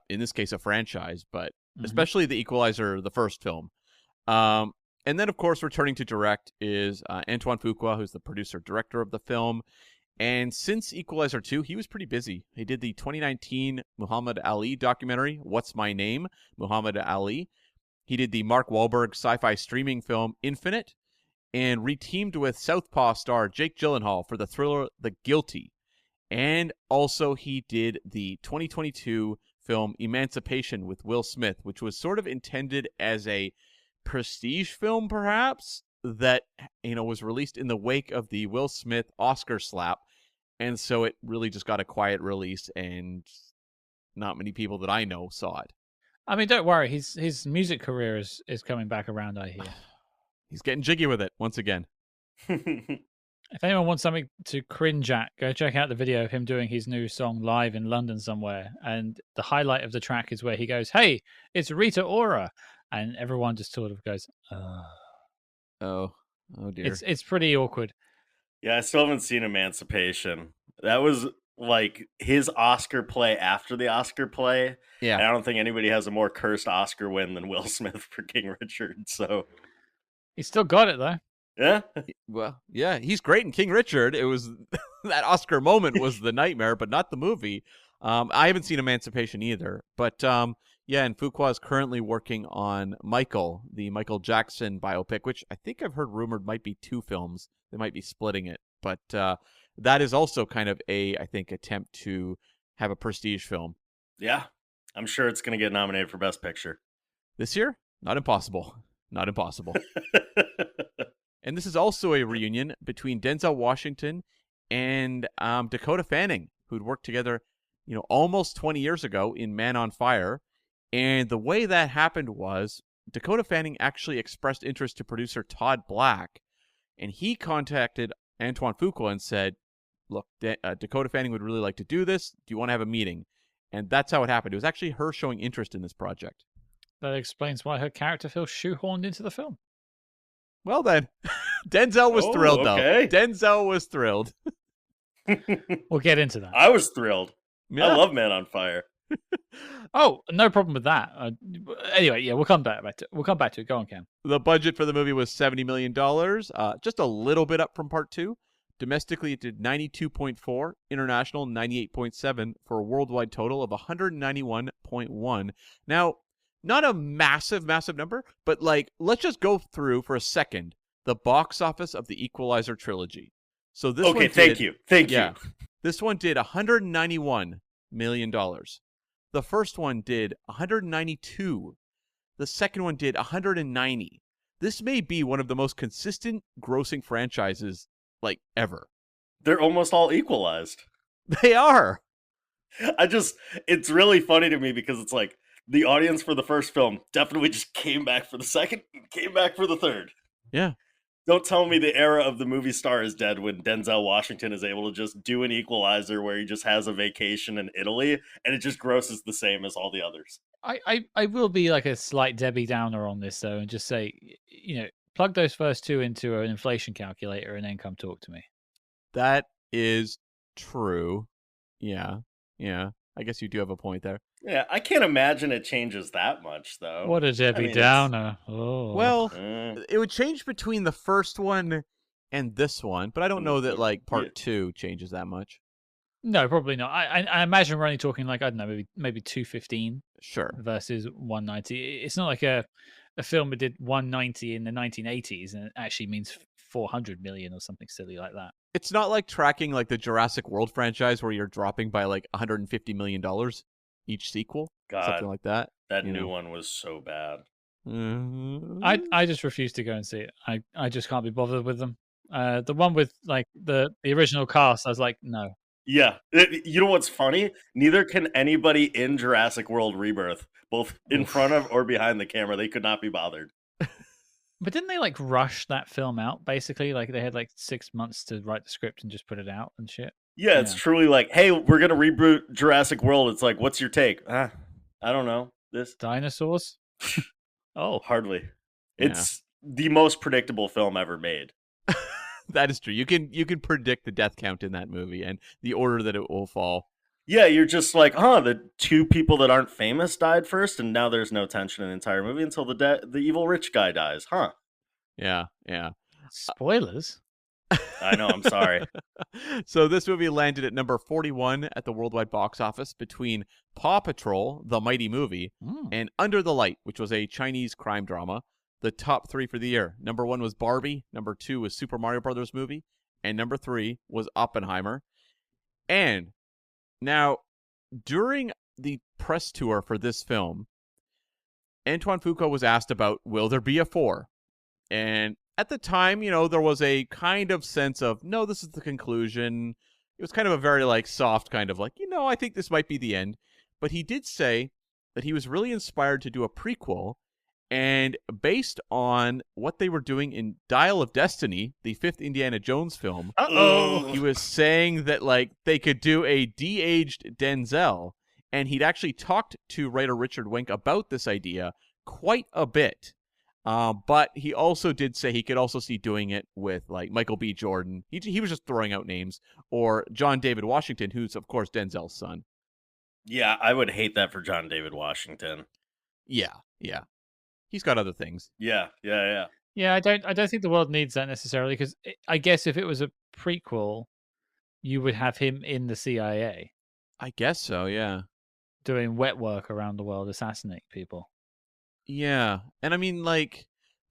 in this case, a franchise, but especially the Equalizer, the first film. And then, of course, returning to direct is Antoine Fuqua, who's the producer-director of the film. And since Equalizer 2, he was pretty busy. He did the 2019 Muhammad Ali documentary, What's My Name? Muhammad Ali. He did the Mark Wahlberg sci-fi streaming film, Infinite, and reteamed with Southpaw star Jake Gyllenhaal for the thriller The Guilty. And also he did the 2022 film Emancipation with Will Smith, which was sort of intended as a prestige film, perhaps, that was released in the wake of the Will Smith Oscar slap, and so it really just got a quiet release, and not many people that I know saw it. I mean, don't worry, his music career is coming back around, I hear. He's getting jiggy with it once again. If anyone wants something to cringe at, go check out the video of him doing his new song live in London somewhere. And the highlight of the track is where he goes, "Hey, it's Rita Ora." and everyone just sort of goes, Oh dear. It's pretty awkward. Yeah, I still haven't seen Emancipation. That was like his Oscar play after the Oscar play. Yeah. And I don't think anybody has a more cursed Oscar win than Will Smith for King Richard. So He still got it though. yeah, Well, yeah, he's great in King Richard. It was that Oscar moment was the nightmare, but not the movie. I haven't seen Emancipation either, but yeah, and Fuqua is currently working on Michael, the Michael Jackson biopic, which I think I've heard rumored might be 2 films. They might be splitting it, but that is also kind of I think, attempt to have a prestige film yeah. I'm sure it's going to get nominated for Best Picture this year. Not impossible. Not impossible. And this is also a reunion between Denzel Washington and Dakota Fanning, who'd worked together, almost 20 years ago in Man on Fire. And the way that happened was Dakota Fanning actually expressed interest to producer Todd Black, and he contacted Antoine Fuqua and said, look, Dakota Fanning would really like to do this. Do you want to have a meeting? And that's how it happened. It was actually her showing interest in this project. That explains why her character feels shoehorned into the film. Well then, Denzel was thrilled, okay. though. Denzel was thrilled. We'll get into that. I was thrilled. Yeah. I love Man on Fire. Oh, no problem with that. Anyway, yeah, we'll come back to it. We'll come back to it. Go on, Cam. The budget for the movie was $70 million, just a little bit up from part 2. Domestically, it did 92.4, international 98.7, for a worldwide total of 191.1. Now, not a massive number, but let's just go through for a second the box office of the Equalizer trilogy. So this one thank you. This one did $191 million. The first one did 192. The second one did 190. This may be one of the most consistent grossing franchises ever. They're almost all equalized. They are. It's really funny to me because it's like the audience for the first film definitely just came back for the second, came back for the third. Yeah. Don't tell me the era of the movie star is dead when Denzel Washington is able to just do an Equalizer where he just has a vacation in Italy and it just grosses the same as all the others. I will be like a slight Debbie Downer on this though, and just say, plug those first 2 into an inflation calculator and then come talk to me. That is true. Yeah. I guess you do have a point there. Yeah, I can't imagine it changes that much, though. What a Debbie Downer. Oh. Well, it would change between the first one and this one, but I don't know that part 2 changes that much. No, probably not. I imagine we're only talking I don't know, maybe 215. Sure. Versus 190. It's not like a film that did 190 in the 1980s and it actually means 400 million or something silly like that. It's not like tracking the Jurassic World franchise where you're dropping by $150 million each sequel. God, something like that. That new one was so bad. Mm-hmm. I just refuse to go and see it. I just can't be bothered with them. The one with the original cast, I was like, no. Yeah. You know what's funny? Neither can anybody in Jurassic World Rebirth, both in front of or behind the camera. They could not be bothered. But didn't they rush that film out basically? They had 6 months to write the script and just put it out and shit. Yeah, it's truly hey, we're gonna reboot Jurassic World. It's what's your take? I don't know. This dinosaurs? Oh, hardly. Yeah. It's the most predictable film ever made. That is true. You can predict the death count in that movie and the order that it will fall. Yeah, you're just the 2 people that aren't famous died first, and now there's no tension in the entire movie until the evil rich guy dies, huh? Yeah. Spoilers. I know, I'm sorry. So this movie landed at number 41 at the worldwide box office between Paw Patrol, the mighty movie, and Under the Light, which was a Chinese crime drama. The top 3 for the year. Number 1 was Barbie, number 2 was Super Mario Brothers movie, and number 3 was Oppenheimer. And now, during the press tour for this film, Antoine Fuqua was asked about, will there be a 4? And at the time, there was a kind of sense of, no, this is the conclusion. It was kind of a very soft kind of I think this might be the end. But he did say that he was really inspired to do a prequel. And based on what they were doing in Dial of Destiny, the 5th Indiana Jones film, he was saying that they could do a de-aged Denzel, and he'd actually talked to writer Richard Wenk about this idea quite a bit. But he also did say he could also see doing it with like Michael B. Jordan. He was just throwing out names, or John David Washington, who's of course Denzel's son. Yeah, I would hate that for John David Washington. Yeah. He's got other things. Yeah. Yeah, I don't think the world needs that necessarily, because I guess if it was a prequel, you would have him in the CIA I guess so, yeah. doing wet work around the world, assassinating people. Yeah. And I mean, like,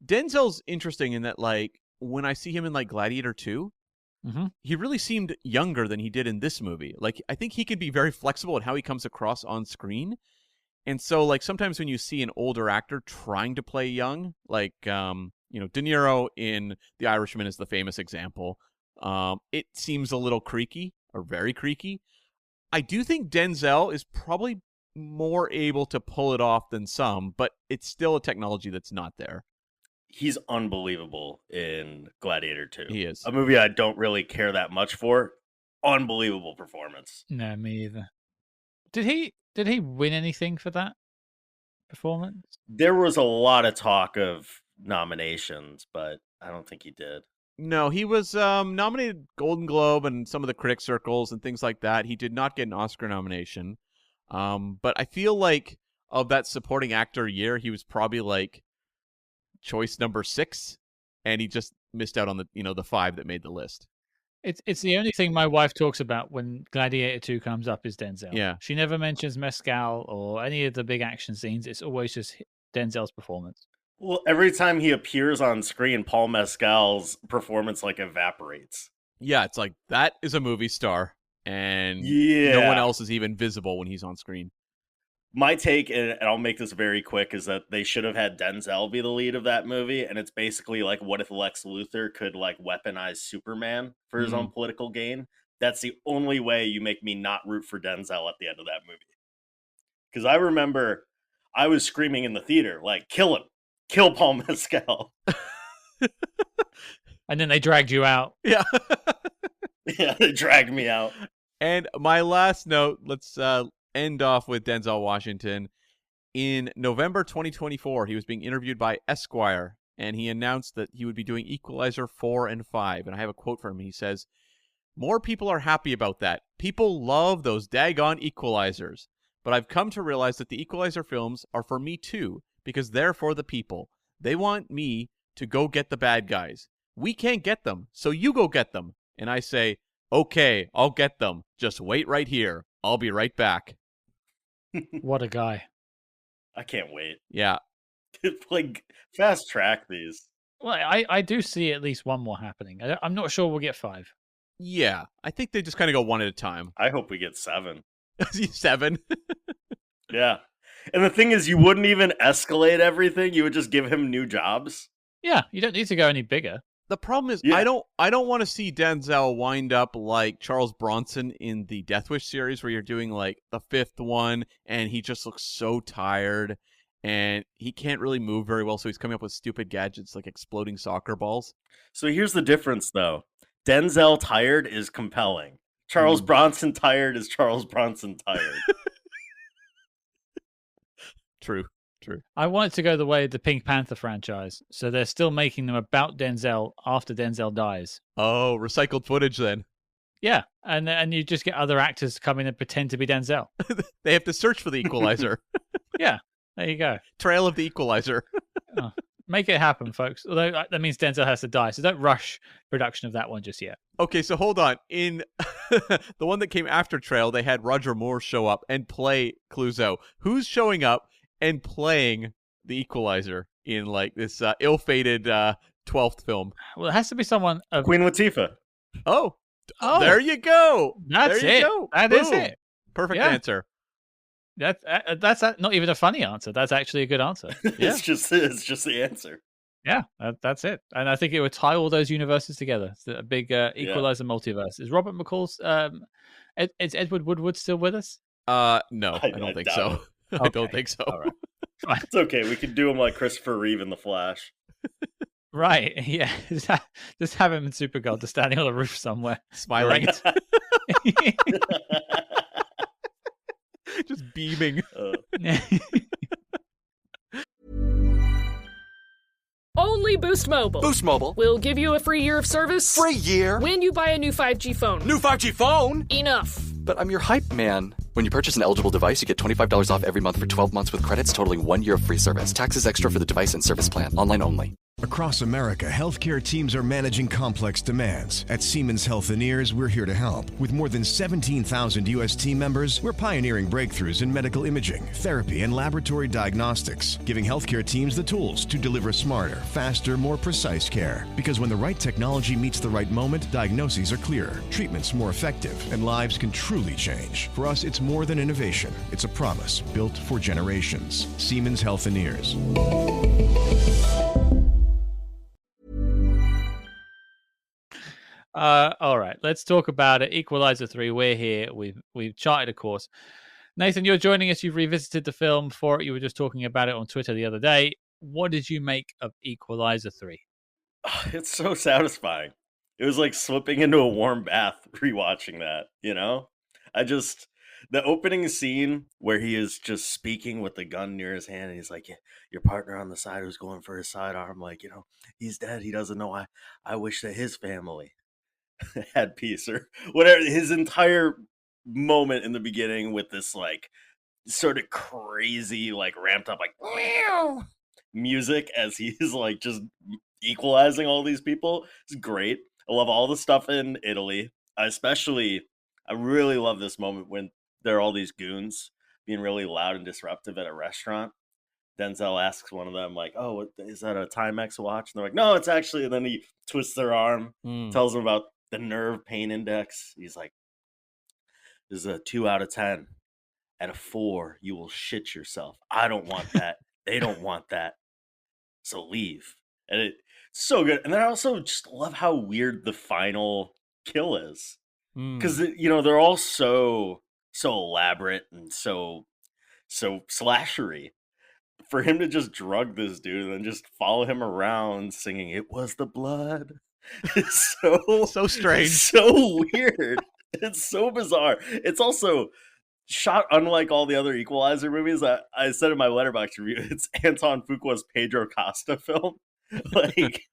Denzel's interesting in that, like, when I see him in, like, Gladiator 2, he really seemed younger than he did in this movie. Like, I think he can be very flexible in how he comes across on screen. And so, like, sometimes when you see an older actor trying to play young, like, De Niro in The Irishman is the famous example, it seems a little creaky, or very creaky. I do think Denzel is probably more able to pull it off than some, but it's still a technology that's not there. He's unbelievable in Gladiator 2. He is. A movie I don't really care that much for. Unbelievable performance. No, me either. Did he win anything for that performance? There was a lot of talk of nominations, but I don't think he did. No, he was nominated Golden Globe and some of the critic circles and things like that. He did not get an Oscar nomination. But I feel like of that supporting actor year, he was probably like choice number 6, and he just missed out on the 5 that made the list. It's the only thing my wife talks about when Gladiator 2 comes up is Denzel. Yeah. She never mentions Mescal or any of the big action scenes. It's always just Denzel's performance. Well, every time he appears on screen, Paul Mescal's performance like evaporates. Yeah, it's like that is a movie star, and Yeah. no one else is even visible when he's on screen. My take, and I'll make this very quick, is that they should have had Denzel be the lead of that movie, and it's basically like, what if Lex Luthor could like weaponize Superman for his own political gain? That's the only way you make me not root for Denzel at the end of that movie. Because I remember I was screaming in the theater, like, kill him. Kill Paul Mescal. And then they dragged you out. Yeah. Yeah, they dragged me out. And my last note, let's end off with Denzel Washington. In November 2024, he was being interviewed by Esquire, and he announced that he would be doing Equalizer 4 and 5. And I have a quote from him. He says, "More people are happy about that. People love those daggone Equalizers. But I've come to realize that the Equalizer films are for me too, because they're for the people. They want me to go get the bad guys. We can't get them, so you go get them." And I say, okay, I'll get them. Just wait right here. I'll be right back. What a guy. I can't wait. Yeah. Like, fast track these. Well, I do see at least one more happening. I'm not sure we'll get 5. Yeah. I think they just kind of go one at a time. I hope we get 7. 7. Yeah. And the thing is, you wouldn't even escalate everything. You would just give him new jobs. Yeah, you don't need to go any bigger. The problem is, Yeah. I don't want to see Denzel wind up like Charles Bronson in the Death Wish series, where you're doing like the 5th one, and he just looks so tired, and he can't really move very well, so he's coming up with stupid gadgets like exploding soccer balls. So here's the difference, though. Denzel tired is compelling. Charles Bronson tired is Charles Bronson tired. True. I want it to go the way of the Pink Panther franchise, so they're still making them about Denzel after Denzel dies. Oh, recycled footage then. Yeah, and you just get other actors to come in and pretend to be Denzel. They have to search for the Equalizer. Yeah, there you go. Trail of the Equalizer. Oh, make it happen, folks. Although that means Denzel has to die, so don't rush production of that one just yet. Okay, so hold on. In the one that came after Trail, they had Roger Moore show up and play Clouseau. Who's showing up and playing the Equalizer in like this ill-fated 12th film? Well, it has to be someone of... Queen Latifah. Oh, there you go. That's there you it. go. That Boom. is it. Perfect Yeah. answer. That's not even a funny answer. That's actually a good answer. Yeah. It's just the answer. Yeah, that's it. And I think it would tie all those universes together. It's a big Equalizer multiverse. Is Robert McCall's... is Edward Woodward still with us? No, I don't think doubt so. it. I don't think so. All right. Fine. It's okay. We could do him like Christopher Reeve in The Flash. Right, yeah. Just have him in Supergirl just standing on a roof somewhere. Smiling. Great. Just beaming. Boost Mobile. Boost Mobile. We'll give you a free year of service. Free year? When you buy a new 5G phone. New 5G phone? Enough. But I'm your hype man. When you purchase an eligible device, you get $25 off every month for 12 months with credits totaling 1 year of free service. Taxes extra for the device and service plan. Online only. Across America, healthcare teams are managing complex demands. At Siemens Health and Ears, we're here to help. With more than 17,000 U.S. team members, we're pioneering breakthroughs in medical imaging, therapy, and laboratory diagnostics, giving healthcare teams the tools to deliver smarter, faster, more precise care. Because when the right technology meets the right moment, diagnoses are clearer, treatments more effective, and lives can truly change. For us, it's more than innovation. It's a promise built for generations. Siemens Health and Ears. All right, let's talk about it. Equalizer 3, we're here. We've charted a course. Nathan, you're joining us. You've revisited the film for it. You were just talking about it on Twitter the other day. What did you make of Equalizer 3? It's so satisfying. It was like slipping into a warm bath rewatching that, you know? The opening scene where he is just speaking with the gun near his hand, and he's like, your partner on the side who's going for his sidearm, like, he's dead. He doesn't know. I wish that his family had peace, or whatever. His entire moment in the beginning with this like sort of crazy, like ramped up, like music as he's like just equalizing all these people. It's great. I love all the stuff in Italy. I really love this moment when there are all these goons being really loud and disruptive at a restaurant. Denzel asks one of them, like, oh, is that a Timex watch? And they're like, no, it's actually, and then he twists their arm, tells them about the nerve pain index. He's like, this is a 2 out of 10. At a 4, you will shit yourself. I don't want that. They don't want that. So leave. And it's so good. And then I also just love how weird the final kill is. Because, they're all so elaborate and so slashery. For him to just drug this dude and then just follow him around singing, it was the blood. It's so strange. So weird. It's so bizarre. It's also shot unlike all the other Equalizer movies. I said in my Letterboxd review, it's Antoine Fuqua's Pedro Costa film. Like,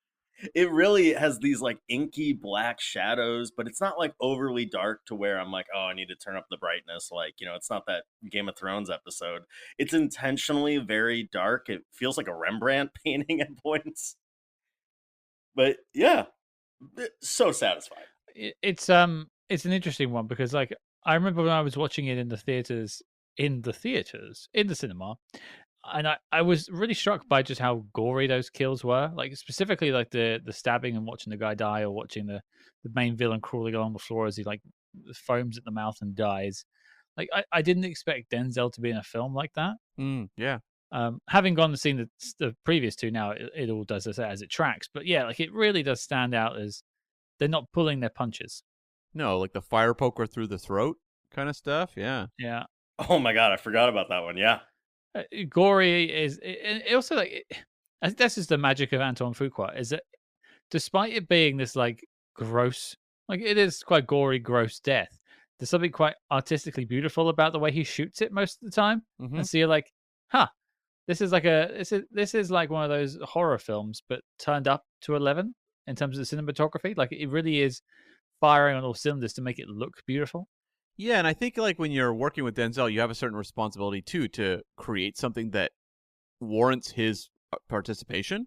it really has these like inky black shadows, but it's not like overly dark to where I'm like, oh, I need to turn up the brightness. Like, it's not that Game of Thrones episode. It's intentionally very dark. It feels like a Rembrandt painting at points. But yeah, so satisfying. It's an interesting one because like I remember when I was watching it in the cinema, and I was really struck by just how gory those kills were. Like specifically like the stabbing and watching the guy die, or watching the main villain crawling along the floor as he like foams at the mouth and dies. Like I didn't expect Denzel to be in a film like that. Yeah. Having gone and seen the previous two now, it all does as it tracks. But yeah, like it really does stand out as they're not pulling their punches. No, like the fire poker through the throat kind of stuff. Yeah. Yeah. Oh my God, I forgot about that one. Yeah. Gory is it also like this is the magic of Antoine Fuqua, is that despite it being this like gross, like it is quite gory, gross death, there's something quite artistically beautiful about the way he shoots it most of the time. And so you're like, this is like one of those horror films, but turned up to 11 in terms of the cinematography. Like it really is firing on all cylinders to make it look beautiful. Yeah, and I think like when you're working with Denzel, you have a certain responsibility too to create something that warrants his participation.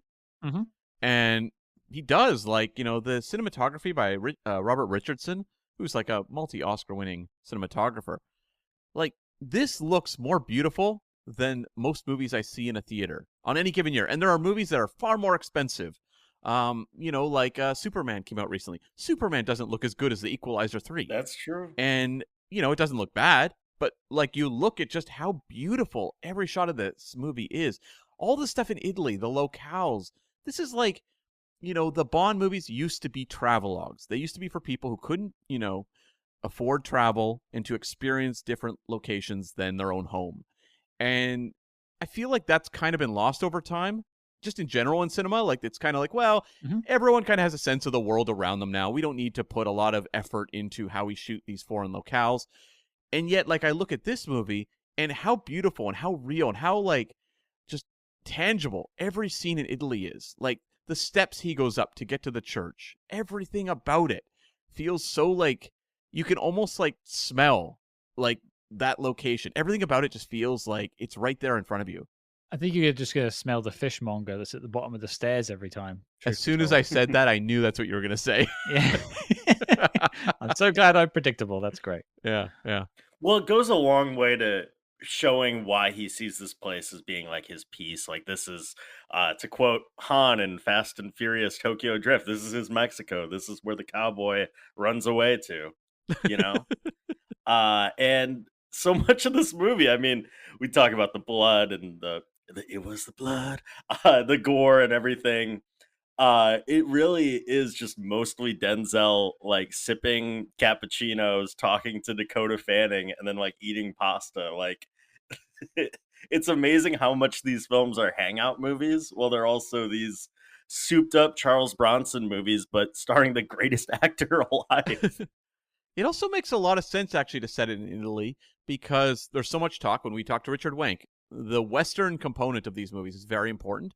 And he does. Like, the cinematography by Robert Richardson, who's like a multi-Oscar winning cinematographer. Like, this looks more beautiful than most movies I see in a theater on any given year. And there are movies that are far more expensive. Like Superman came out recently. Superman doesn't look as good as the Equalizer 3. That's true. And it doesn't look bad, but like you look at just how beautiful every shot of this movie is. All the stuff in Italy, the locales. This is like, the Bond movies used to be travelogues. They used to be for people who couldn't, afford travel and to experience different locations than their own home. And I feel like that's kind of been lost over time. Just in general in cinema, like it's kind of like, well, everyone kind of has a sense of the world around them now. We don't need to put a lot of effort into how we shoot these foreign locales. And yet, like, I look at this movie and how beautiful and how real and how, like, just tangible every scene in Italy is. Like, the steps he goes up to get to the church, everything about it feels so like you can almost like smell like that location. Everything about it just feels like it's right there in front of you. I think you're just going to smell the fishmonger that's at the bottom of the stairs every time. As soon as I said that, I knew that's what you were going to say. Yeah. I'm so glad I'm predictable. That's great. Yeah, yeah. Well, it goes a long way to showing why he sees this place as being like his piece. Like, this is, to quote Han in Fast and Furious Tokyo Drift, this is his Mexico. This is where the cowboy runs away to, you know? And so much of this movie, I mean, we talk about the blood and it was the blood, the gore and everything. It really is just mostly Denzel like sipping cappuccinos, talking to Dakota Fanning, and then like eating pasta. Like, it's amazing how much these films are hangout movies. Well, they're also these souped up Charles Bronson movies, but starring the greatest actor alive. It also makes a lot of sense, actually, to set it in Italy, because there's so much talk when we talk to Richard Wank. The Western component of these movies is very important.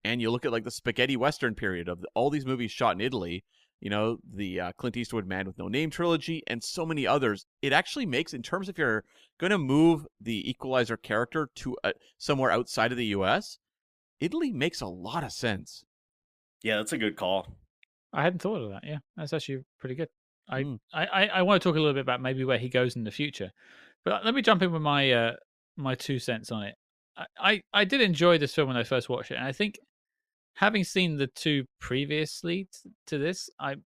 And you look at like the spaghetti Western period of all these movies shot in Italy, you know, the Clint Eastwood Man with No Name trilogy and so many others. It actually makes, in terms of if you're going to move the Equalizer character to somewhere outside of the U.S., Italy makes a lot of sense. Yeah, that's a good call. I hadn't thought of that. Yeah, that's actually pretty good. I want to talk a little bit about maybe where he goes in the future, but let me jump in with my my 2 cents on it. I did enjoy this film when I first watched it, and I think having seen the two previously to this, I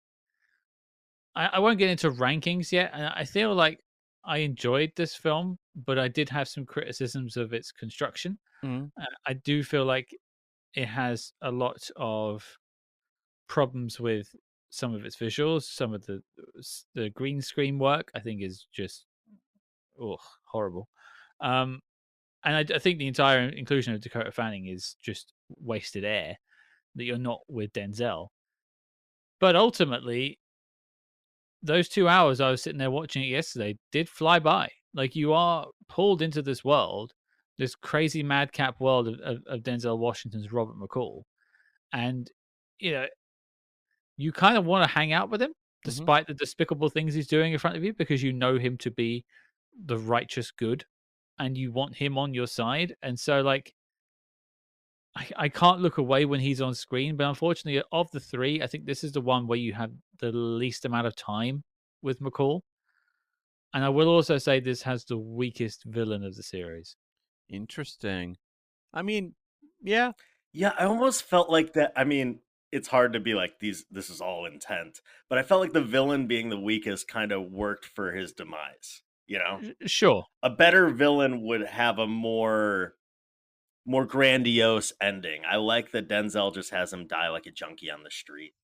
won't get into rankings yet, and I feel like I enjoyed this film, but I did have some criticisms of its construction. I do feel like it has a lot of problems with some of its visuals, some of the green screen work. I think is just horrible. And I think the entire inclusion of Dakota Fanning is just wasted air. That you're not with Denzel. But ultimately, those 2 hours I was sitting there watching it yesterday did fly by. Like, you are pulled into this world, this crazy madcap world of Denzel Washington's Robert McCall. And, you know, you kind of want to hang out with him, despite the despicable things he's doing in front of you, because you know him to be the righteous good, and you want him on your side. And so, like, I can't look away when he's on screen, but unfortunately, of the three, I think this is the one where you have the least amount of time with McCall. And I will also say this has the weakest villain of the series. Interesting. I mean, yeah. Yeah, I almost felt like that. I mean, it's hard to be like this is all intent, but I felt like the villain being the weakest kind of worked for his demise, you know? Sure. A better villain would have a more grandiose ending. I like that Denzel just has him die like a junkie on the street.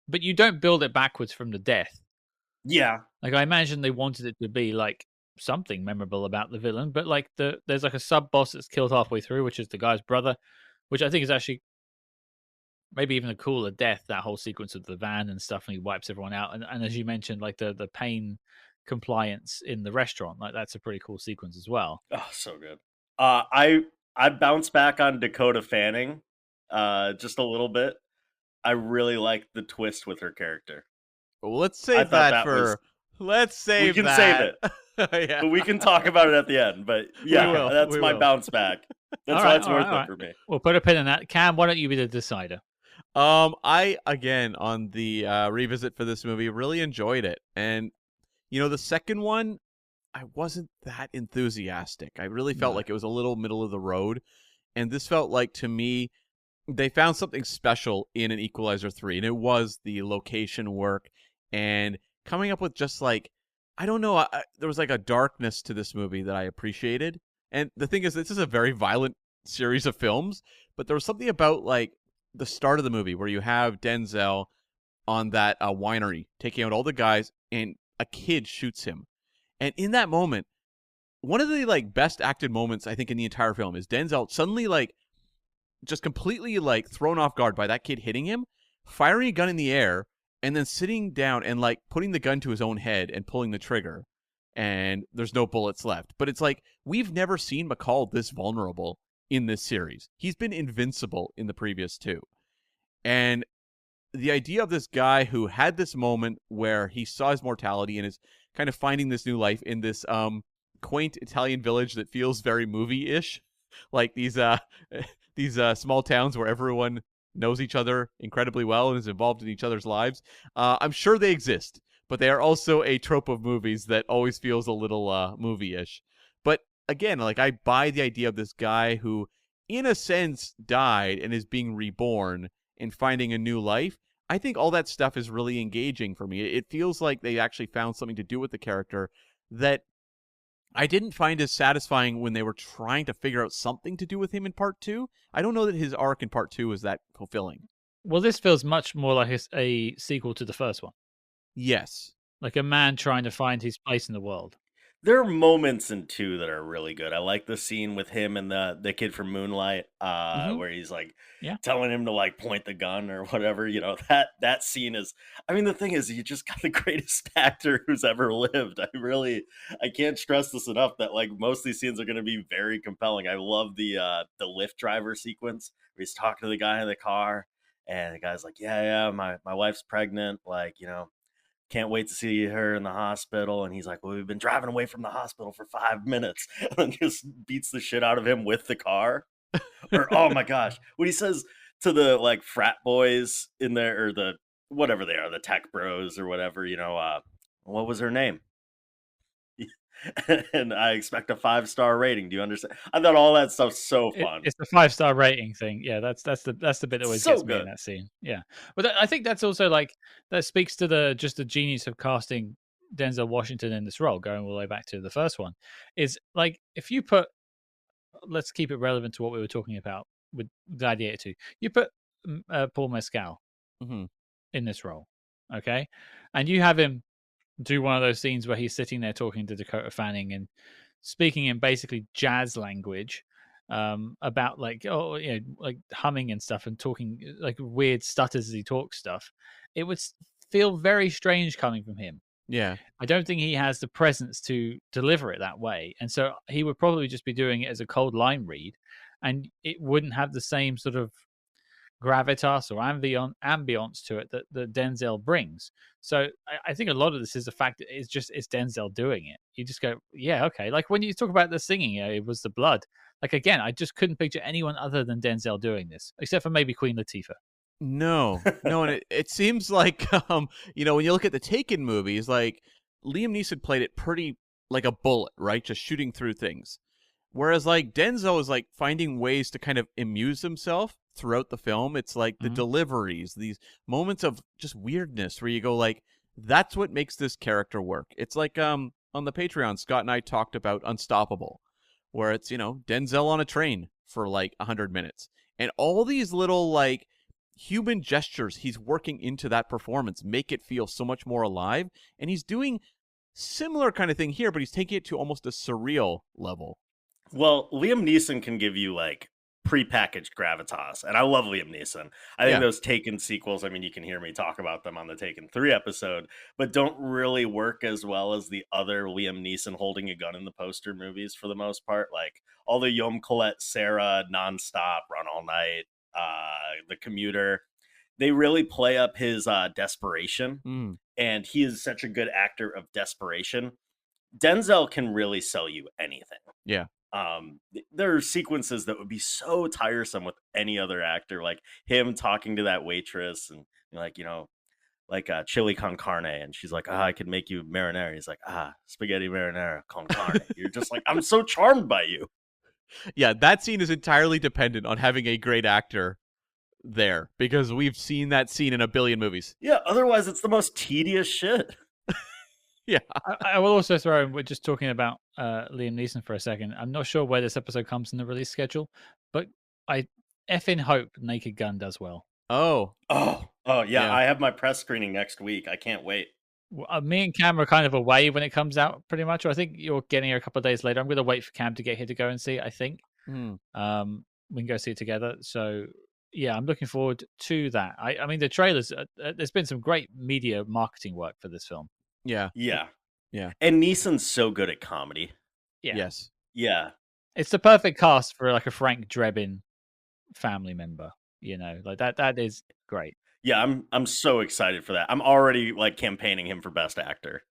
But you don't build it backwards from the death. Yeah. Like, I imagine they wanted it to be like something memorable about the villain, but like there's like a sub boss that's killed halfway through, which is the guy's brother, which I think is actually maybe even a cooler death, that whole sequence of the van and stuff, and he wipes everyone out. And as you mentioned, like the pain compliance in the restaurant, like that's a pretty cool sequence as well. Oh, so good. I bounce back on Dakota Fanning just a little bit. I really like the twist with her character. Well, let's save that for... Let's save that. We can save it. Yeah. But we can talk about it at the end. But yeah, that's my bounce back. That's why it's worth it for me. We'll put a pin in that. Cam, why don't you be the decider? I, again, on the revisit for this movie, really enjoyed it. And, you know, the second one, I wasn't that enthusiastic. I really felt like it was a little middle of the road. And this felt like, to me, they found something special in an Equalizer 3. And it was the location work and coming up with just like, I don't know, there was like a darkness to this movie that I appreciated. And the thing is, this is a very violent series of films, but there was something about like the start of the movie where you have Denzel on that winery taking out all the guys and a kid shoots him. And in that moment, one of the like best acted moments I think in the entire film is Denzel suddenly like just completely like thrown off guard by that kid hitting him, firing a gun in the air, and then sitting down and like putting the gun to his own head and pulling the trigger. And there's no bullets left. But it's like, we've never seen McCall this vulnerable in this series. He's been invincible in the previous two. And the idea of this guy who had this moment where he saw his mortality and is kind of finding this new life in this quaint Italian village that feels very movie-ish, like these small towns where everyone knows each other incredibly well and is involved in each other's lives. I'm sure they exist, but they are also a trope of movies that always feels a little movie-ish. But again, like, I buy the idea of this guy who, in a sense, died and is being reborn and finding a new life. I think all that stuff is really engaging for me. It feels like they actually found something to do with the character that I didn't find as satisfying when they were trying to figure out something to do with him in part 2. I don't know that his arc in part 2 is that fulfilling. Well, this feels much more like a sequel to the first one. Yes. Like a man trying to find his place in the world. There are moments in 2 that are really good. I like the scene with him and the kid from Moonlight, where he's like telling him to like point the gun or whatever. You know, that scene is. I mean, the thing is, you just got the greatest actor who's ever lived. I can't stress this enough that like most of these scenes are going to be very compelling. I love the Lyft driver sequence where he's talking to the guy in the car, and the guy's like, "Yeah, my wife's pregnant. Like, you know, can't wait to see her in the hospital." And he's like, "Well, we've been driving away from the hospital for 5 minutes," and just beats the shit out of him with the car. Or, oh my gosh, when he says to the like frat boys in there, or the whatever they are, the tech bros or whatever, you know, what was her name? And I expect a 5-star rating. Do you understand? I thought all that stuff's so fun. It's the 5-star rating thing. Yeah, that's the bit that always So gets me good. in that scene. Yeah, but I think that's also like that speaks to the genius of casting Denzel Washington in this role, going all the way back to the first one. Is like if you put, let's keep it relevant to what we were talking about with Gladiator 2. You put Paul Mescal in this role, okay, and you have him do one of those scenes where he's sitting there talking to Dakota Fanning and speaking in basically jazz language about like, oh, you know, like humming and stuff and talking like weird stutters as he talks stuff. It would feel very strange coming from him. Yeah. I don't think he has the presence to deliver it that way. And so he would probably just be doing it as a cold line read, and it wouldn't have the same sort of gravitas or ambiance to it that Denzel brings. So I think a lot of this is the fact that it's Denzel doing it. You just go, yeah, okay. Like when you talk about the singing, you know, it was the blood. Like again, I just couldn't picture anyone other than Denzel doing this, except for maybe Queen Latifah. No, and it seems like you know, when you look at the Taken movies, like Liam Neeson played it pretty like a bullet, right? Just shooting through things. Whereas like Denzel is like finding ways to kind of amuse himself throughout the film. It's like the deliveries, these moments of just weirdness where you go like, that's what makes this character work. It's like on the Patreon, Scott and I talked about Unstoppable, where it's, you know, Denzel on a train for like 100 minutes. And all these little like human gestures he's working into that performance make it feel so much more alive. And he's doing similar kind of thing here, but he's taking it to almost a surreal level. Well, Liam Neeson can give you like prepackaged gravitas, and I love Liam Neeson. I think those Taken sequels, I mean, you can hear me talk about them on the Taken 3 episode, but don't really work as well as the other Liam Neeson holding a gun in the poster movies for the most part. Like all the Yom Colette, Sarah, Nonstop, Run All Night, The Commuter, they really play up his desperation, and he is such a good actor of desperation. Denzel can really sell you anything. Yeah. There are sequences that would be so tiresome with any other actor, like him talking to that waitress and like, you know, like chili con carne, and she's like, I could make you marinara. He's like, spaghetti marinara con carne. You're just like, I'm so charmed by you. Yeah, that scene is entirely dependent on having a great actor there, because we've seen that scene in a billion movies. Yeah, otherwise it's the most tedious shit. Yeah, I will also throw in, we're just talking about Liam Neeson for a second. I'm not sure where this episode comes in the release schedule, but I effing hope Naked Gun does well. Oh, yeah. I have my press screening next week. I can't wait. Me and Cam are kind of away when it comes out, pretty much. Or I think you're getting here a couple of days later. I'm going to wait for Cam to get here to go and see it, I think. We can go see it together. So, yeah, I'm looking forward to that. I mean, the trailers, there's been some great media marketing work for this film. Yeah. And Neeson's so good at comedy. Yeah. Yes. Yeah. It's the perfect cast for like a Frank Drebin family member, you know, like that is great. Yeah, I'm so excited for that. I'm already like campaigning him for best actor.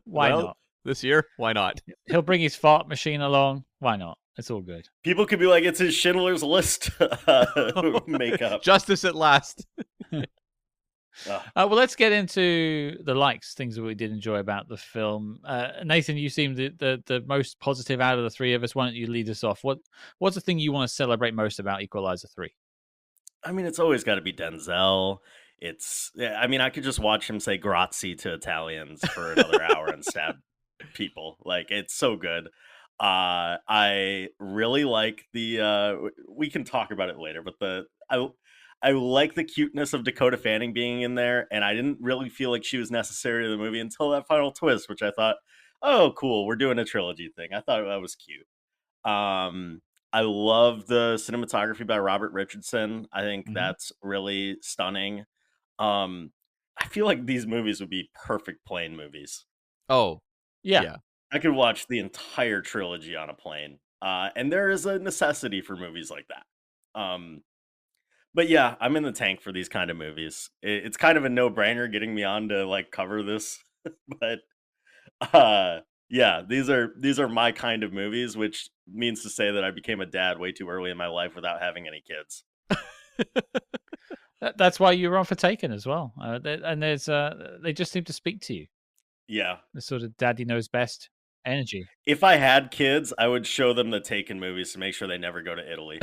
Why Well, not? this year, why not? He'll bring his fart machine along. Why not? It's all good. People could be like, it's his Schindler's List makeup. Justice at last. Well, let's get into the likes, things that we did enjoy about the film. Nathan, you seem the most positive out of the three of us. Why don't you lead us off? What's the thing you want to celebrate most about Equalizer 3? I mean, it's always got to be Denzel. I mean, I could just watch him say grazie to Italians for another hour and stab people. Like, it's so good. I really like we can talk about it later, but I like the cuteness of Dakota Fanning being in there, and I didn't really feel like she was necessary to the movie until that final twist, which I thought, oh, cool, we're doing a trilogy thing. I thought that was cute. I love the cinematography by Robert Richardson. I think that's really stunning. I feel like these movies would be perfect plane movies. Oh, yeah. I could watch the entire trilogy on a plane. And there is a necessity for movies like that. But yeah, I'm in the tank for these kind of movies. It's kind of a no-brainer getting me on to like cover this. But yeah, these are my kind of movies, which means to say that I became a dad way too early in my life without having any kids. That's why you were on for Taken as well. And they just seem to speak to you. Yeah. The sort of daddy knows best energy. If I had kids, I would show them the Taken movies to make sure they never go to Italy.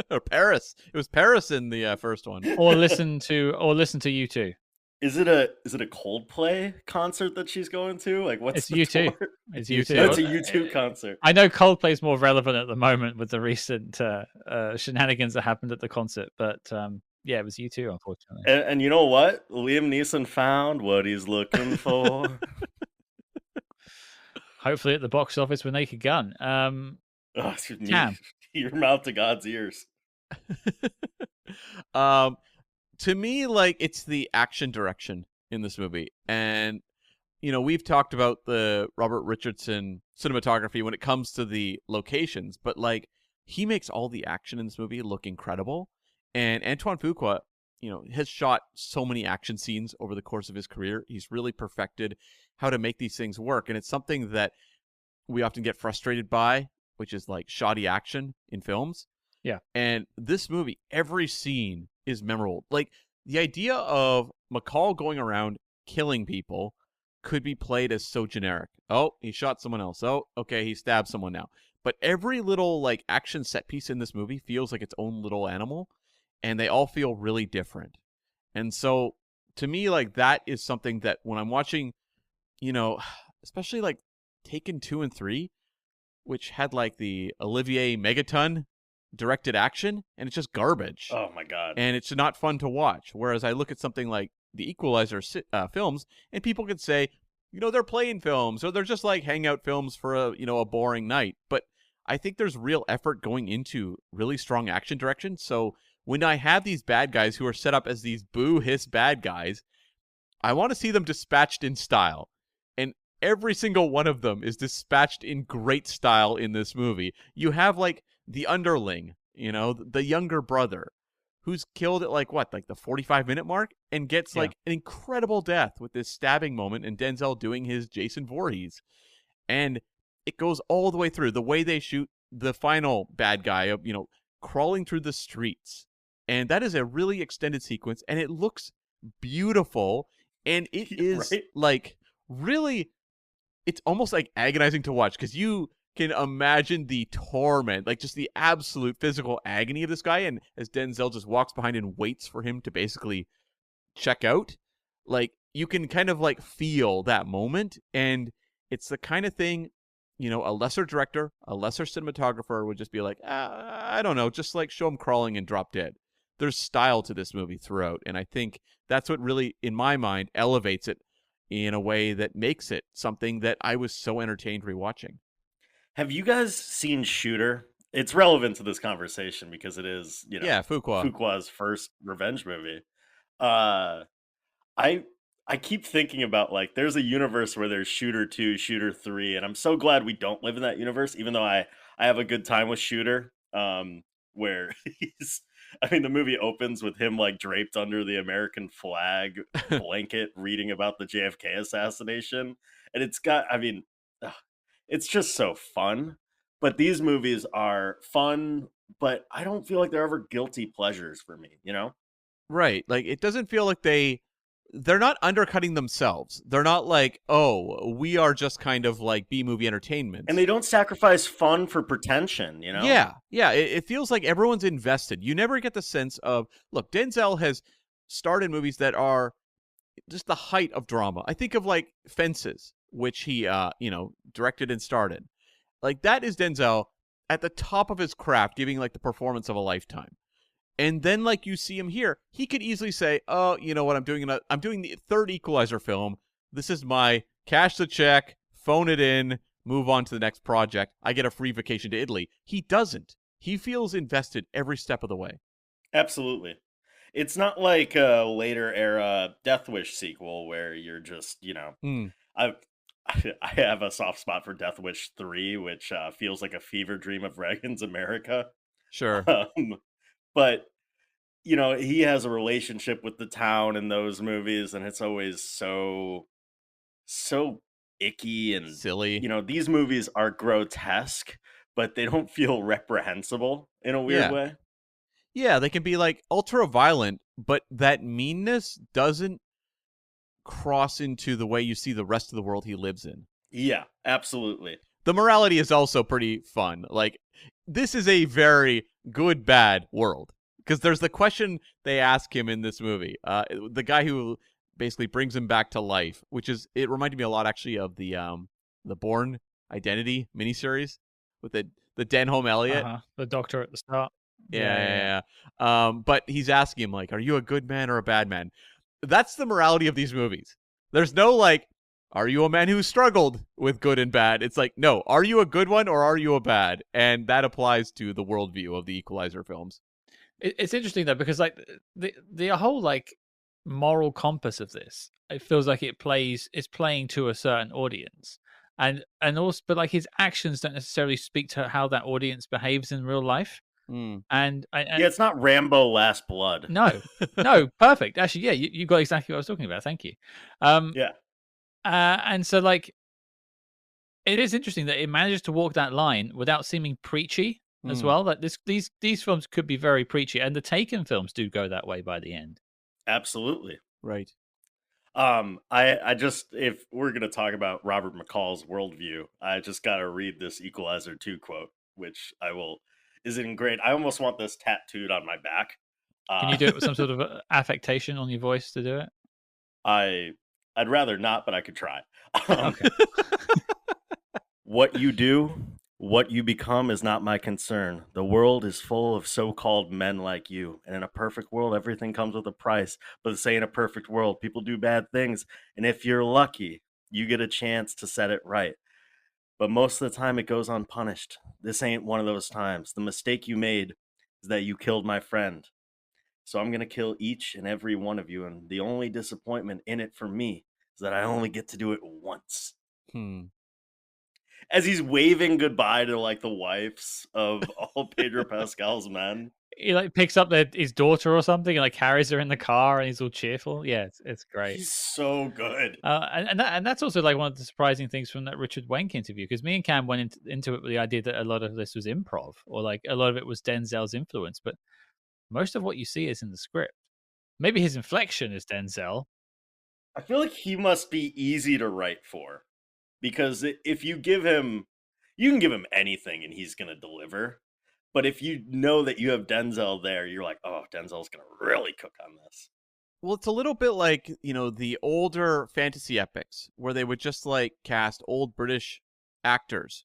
Or Paris. It was Paris in the first one. Or listen to you two. Is it a Coldplay concert that she's going to? Like, what's It's U2. tour? It's U2. It's a U2 concert. I know Coldplay's more relevant at the moment with the recent shenanigans that happened at the concert, but yeah, it was U2, unfortunately. And you know what? Liam Neeson found what he's looking for. Hopefully at the box office with Naked Gun. Cam. Your mouth to God's ears. To me, like, it's the action direction in this movie. And, you know, we've talked about the Robert Richardson cinematography when it comes to the locations, but, like, he makes all the action in this movie look incredible. And Antoine Fuqua, you know, has shot so many action scenes over the course of his career. He's really perfected how to make these things work. And it's something that we often get frustrated by, which is, like, shoddy action in films. Yeah. And this movie, every scene is memorable. Like, the idea of McCall going around killing people could be played as so generic. Oh, he shot someone else. Oh, okay, he stabbed someone now. But every little, like, action set piece in this movie feels like its own little animal, and they all feel really different. And so, to me, like, that is something that when I'm watching, you know, especially, like, Taken 2 and 3, which had, like, the Olivier Megaton directed action, and it's just garbage. Oh my god. And it's not fun to watch. Whereas I look at something like the Equalizer films, and people could say, you know, they're playing films, or they're just like hangout films for a boring night. But I think there's real effort going into really strong action direction. So when I have these bad guys who are set up as these boo-hiss bad guys, I want to see them dispatched in style. And every single one of them is dispatched in great style in this movie. You have, like, the underling, you know, the younger brother, who's killed at, like, the 45-minute mark, and gets, like, an incredible death with this stabbing moment, and Denzel doing his Jason Voorhees. And it goes all the way through. The way they shoot the final bad guy, you know, crawling through the streets. And that is a really extended sequence, and it looks beautiful, and it is, right? like, really, it's almost, like, agonizing to watch, because you can imagine the torment, like, just the absolute physical agony of this guy, and as Denzel just walks behind and waits for him to basically check out, like, you can kind of, like, feel that moment, and it's the kind of thing, you know, a lesser director, a lesser cinematographer would just be like, I don't know, just, like, show him crawling and drop dead. There's style to this movie throughout, and I think that's what really, in my mind, elevates it in a way that makes it something that I was so entertained rewatching. Have you guys seen Shooter? It's relevant to this conversation because it is, you know, Fuqua's first revenge movie. I keep thinking about, like, there's a universe where there's Shooter 2, Shooter 3, and I'm so glad we don't live in that universe, even though I have a good time with Shooter, where I mean, the movie opens with him like draped under the American flag blanket, reading about the JFK assassination, and it's got. I mean, ugh, it's just so fun. But these movies are fun, but I don't feel like they're ever guilty pleasures for me. You know? Right. Like, it doesn't feel like they're not undercutting themselves. They're not like, oh, we are just kind of like B-movie entertainment. And they don't sacrifice fun for pretension, you know? Yeah. Yeah. It feels like everyone's invested. You never get the sense of, look, Denzel has starred in movies that are just the height of drama. I think of like Fences, which he, directed and starred in. Like, that is Denzel at the top of his craft, giving like the performance of a lifetime. And then, like, you see him here, he could easily say, "Oh, you know what? I'm doing the third Equalizer film. This is my cash the check, phone it in, move on to the next project. I get a free vacation to Italy." He doesn't. He feels invested every step of the way. Absolutely. It's not like a later era Death Wish sequel where you're just, I I have a soft spot for Death Wish 3, which feels like a fever dream of Reagan's America. Sure. But he has a relationship with the town in those movies, and it's always so icky and silly. These movies are grotesque, but they don't feel reprehensible in a weird way. Yeah, they can be like ultra violent, but that meanness doesn't cross into the way you see the rest of the world he lives in. Yeah, absolutely. The morality is also pretty fun. Like, this is a very good, bad world. Because there's the question they ask him in this movie. The guy who basically brings him back to life, it reminded me a lot, actually, of the Bourne Identity miniseries with the Denholm Elliott. The doctor at the start. Yeah. But he's asking him, like, are you a good man or a bad man? That's the morality of these movies. There's no, like, are you a man who struggled with good and bad? It's like, no, are you a good one or are you a bad? And that applies to the worldview of the Equalizer films. It's interesting, though, because, like, the whole, like, moral compass of this, it feels like it's playing to a certain audience. And also, but, like, his actions don't necessarily speak to how that audience behaves in real life. And it's not Rambo Last Blood. No, perfect. Actually, yeah, you got exactly what I was talking about. Thank you. And so, like, it is interesting that it manages to walk that line without seeming preachy as well. Like, these films could be very preachy, and the Taken films do go that way by the end. Absolutely. Right. I just, if we're gonna talk about Robert McCall's worldview, I just gotta read this Equalizer 2 quote, which isn't great. I almost want this tattooed on my back. Can you do it with some sort of affectation on your voice to do it? I'd rather not, but I could try. Okay. What you do, what you become is not my concern. The world is full of so-called men like you. And in a perfect world, everything comes with a price. But this ain't a perfect world. People do bad things. And if you're lucky, you get a chance to set it right. But most of the time, it goes unpunished. This ain't one of those times. The mistake you made is that you killed my friend. So I'm going to kill each and every one of you. And the only disappointment in it for me is that I only get to do it once. As he's waving goodbye to, like, the wives of all Pedro Pascal's men. He, like, picks up his daughter or something and, like, carries her in the car, and he's all cheerful. Yeah, it's great. He's so good. And that's also, like, one of the surprising things from that Richard Wenk interview, because me and Cam went into it with the idea that a lot of this was improv, or, like, a lot of it was Denzel's influence, but most of what you see is in the script. Maybe his inflection is Denzel. I feel like he must be easy to write for, because if you can give him anything and he's going to deliver. But if you know that you have Denzel there, you're like, oh, Denzel's going to really cook on this. Well, it's a little bit like, the older fantasy epics where they would just, like, cast old British actors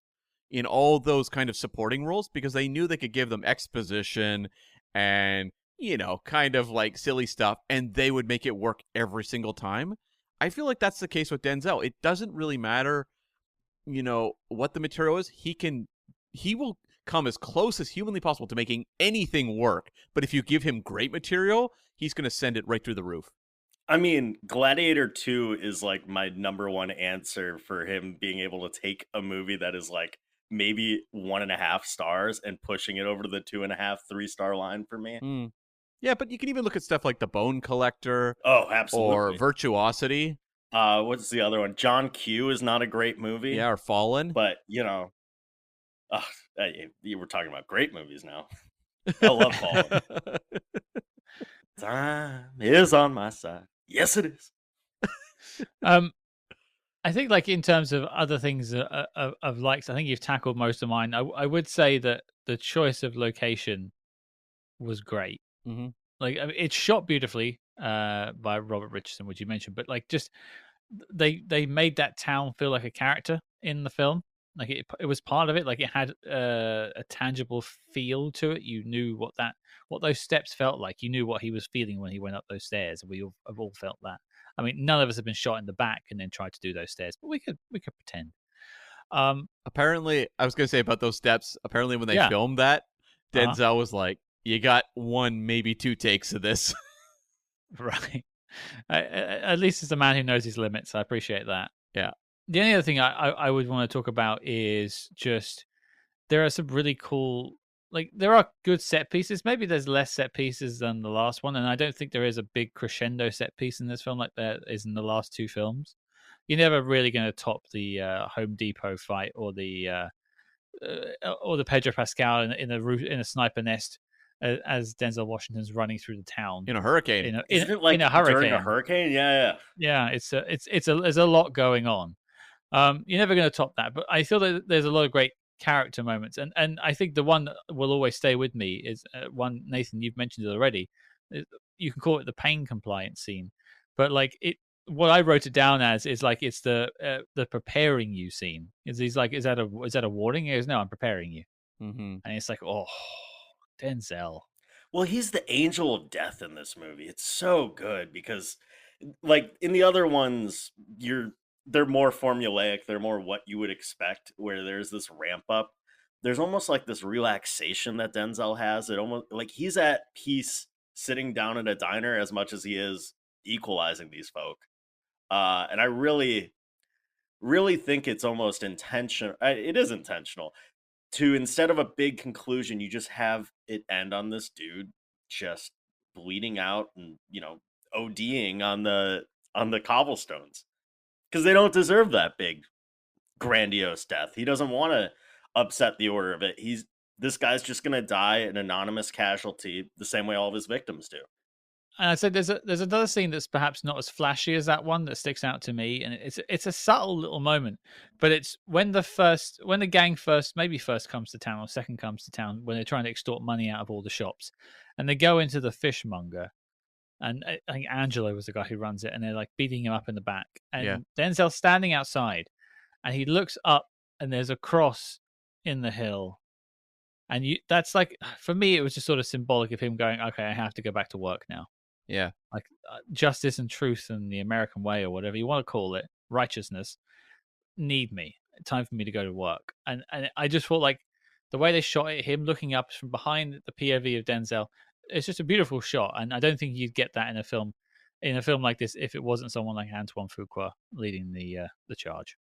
in all those kind of supporting roles because they knew they could give them exposition and, kind of like silly stuff, and they would make it work every single time. I feel like that's the case with Denzel. It doesn't really matter, what the material is. He will come as close as humanly possible to making anything work. But if you give him great material, he's going to send it right through the roof. I mean, Gladiator 2 is, like, my number one answer for him being able to take a movie that is, like, maybe 1.5 stars and pushing it over to the 2.5, 3-star line for me. Mm. Yeah, but you can even look at stuff like The Bone Collector. Oh, absolutely. Or Virtuosity. What's the other one? John Q is not a great movie. Yeah, or Fallen. But, you know, we're talking about great movies now. I love Fallen. Time is on my side. Yes, it is. I think, like, in terms of other things of likes, I think you've tackled most of mine. I would say that the choice of location was great. Mm-hmm. Like, I mean, it's shot beautifully by Robert Richardson, which you mentioned, but like, just they made that town feel like a character in the film. Like, it was part of it. Like, it had a tangible feel to it. You knew what those steps felt like. You knew what he was feeling when he went up those stairs. We all have all felt that. I mean, none of us have been shot in the back and then tried to do those stairs, but we could pretend. Apparently, I was going to say about those steps. Apparently, when they Yeah. filmed that, Denzel was like, "You got 1, maybe 2 takes of this." Right. At least it's a man who knows his limits. I appreciate that. Yeah. The only other thing I would want to talk about is just there are some really cool, like, there are good set pieces. Maybe there's less set pieces than the last one, and I don't think there is a big crescendo set piece in this film like there is in the last 2 films. You're never really going to top the Home Depot fight or the Pedro Pascal in a sniper nest as Denzel Washington's running through the town In a hurricane. Isn't it like in a hurricane? during a hurricane? Yeah. Yeah, there's a lot going on. You're never going to top that, but I feel that there's a lot of great character moments, and I think the one that will always stay with me is one, Nathan, you've mentioned it already. You can call it the pain compliance scene, but like what I wrote it down as is like it's the preparing you scene. He's like, is that a warning? He goes, no, I'm preparing you, Mm-hmm. and it's like, oh, Denzel. Well, he's the angel of death in this movie. It's so good because, like, in the other ones, they're more formulaic. They're more what you would expect, where there's this ramp up. There's almost like this relaxation that Denzel has. It almost like he's at peace sitting down at a diner as much as he is equalizing these folk. And I really, really think it's almost intentional. It is intentional to, instead of a big conclusion, you just have it end on this dude just bleeding out and, you know, ODing on the cobblestones, because they don't deserve that big grandiose death. He doesn't want to upset the order of it. This guy's just gonna die an anonymous casualty the same way all of his victims do. And I said there's another scene that's perhaps not as flashy as that one that sticks out to me, and it's a subtle little moment, but it's when the gang first comes to town or second comes to town, when they're trying to extort money out of all the shops, and they go into the fishmonger, and I think Angelo was the guy who runs it, and they're like beating him up in the back, and Denzel's standing outside, and he looks up, and there's a cross in the hill. And that's like, for me, it was just sort of symbolic of him going, okay, I have to go back to work now. Yeah. Like justice and truth and the American way, or whatever you want to call it, righteousness, need me. Time for me to go to work. And I just felt like the way they shot it, him looking up from behind the POV of Denzel, it's just a beautiful shot. And I don't think you'd get that in a film like this if it wasn't someone like Antoine Fuqua leading the charge.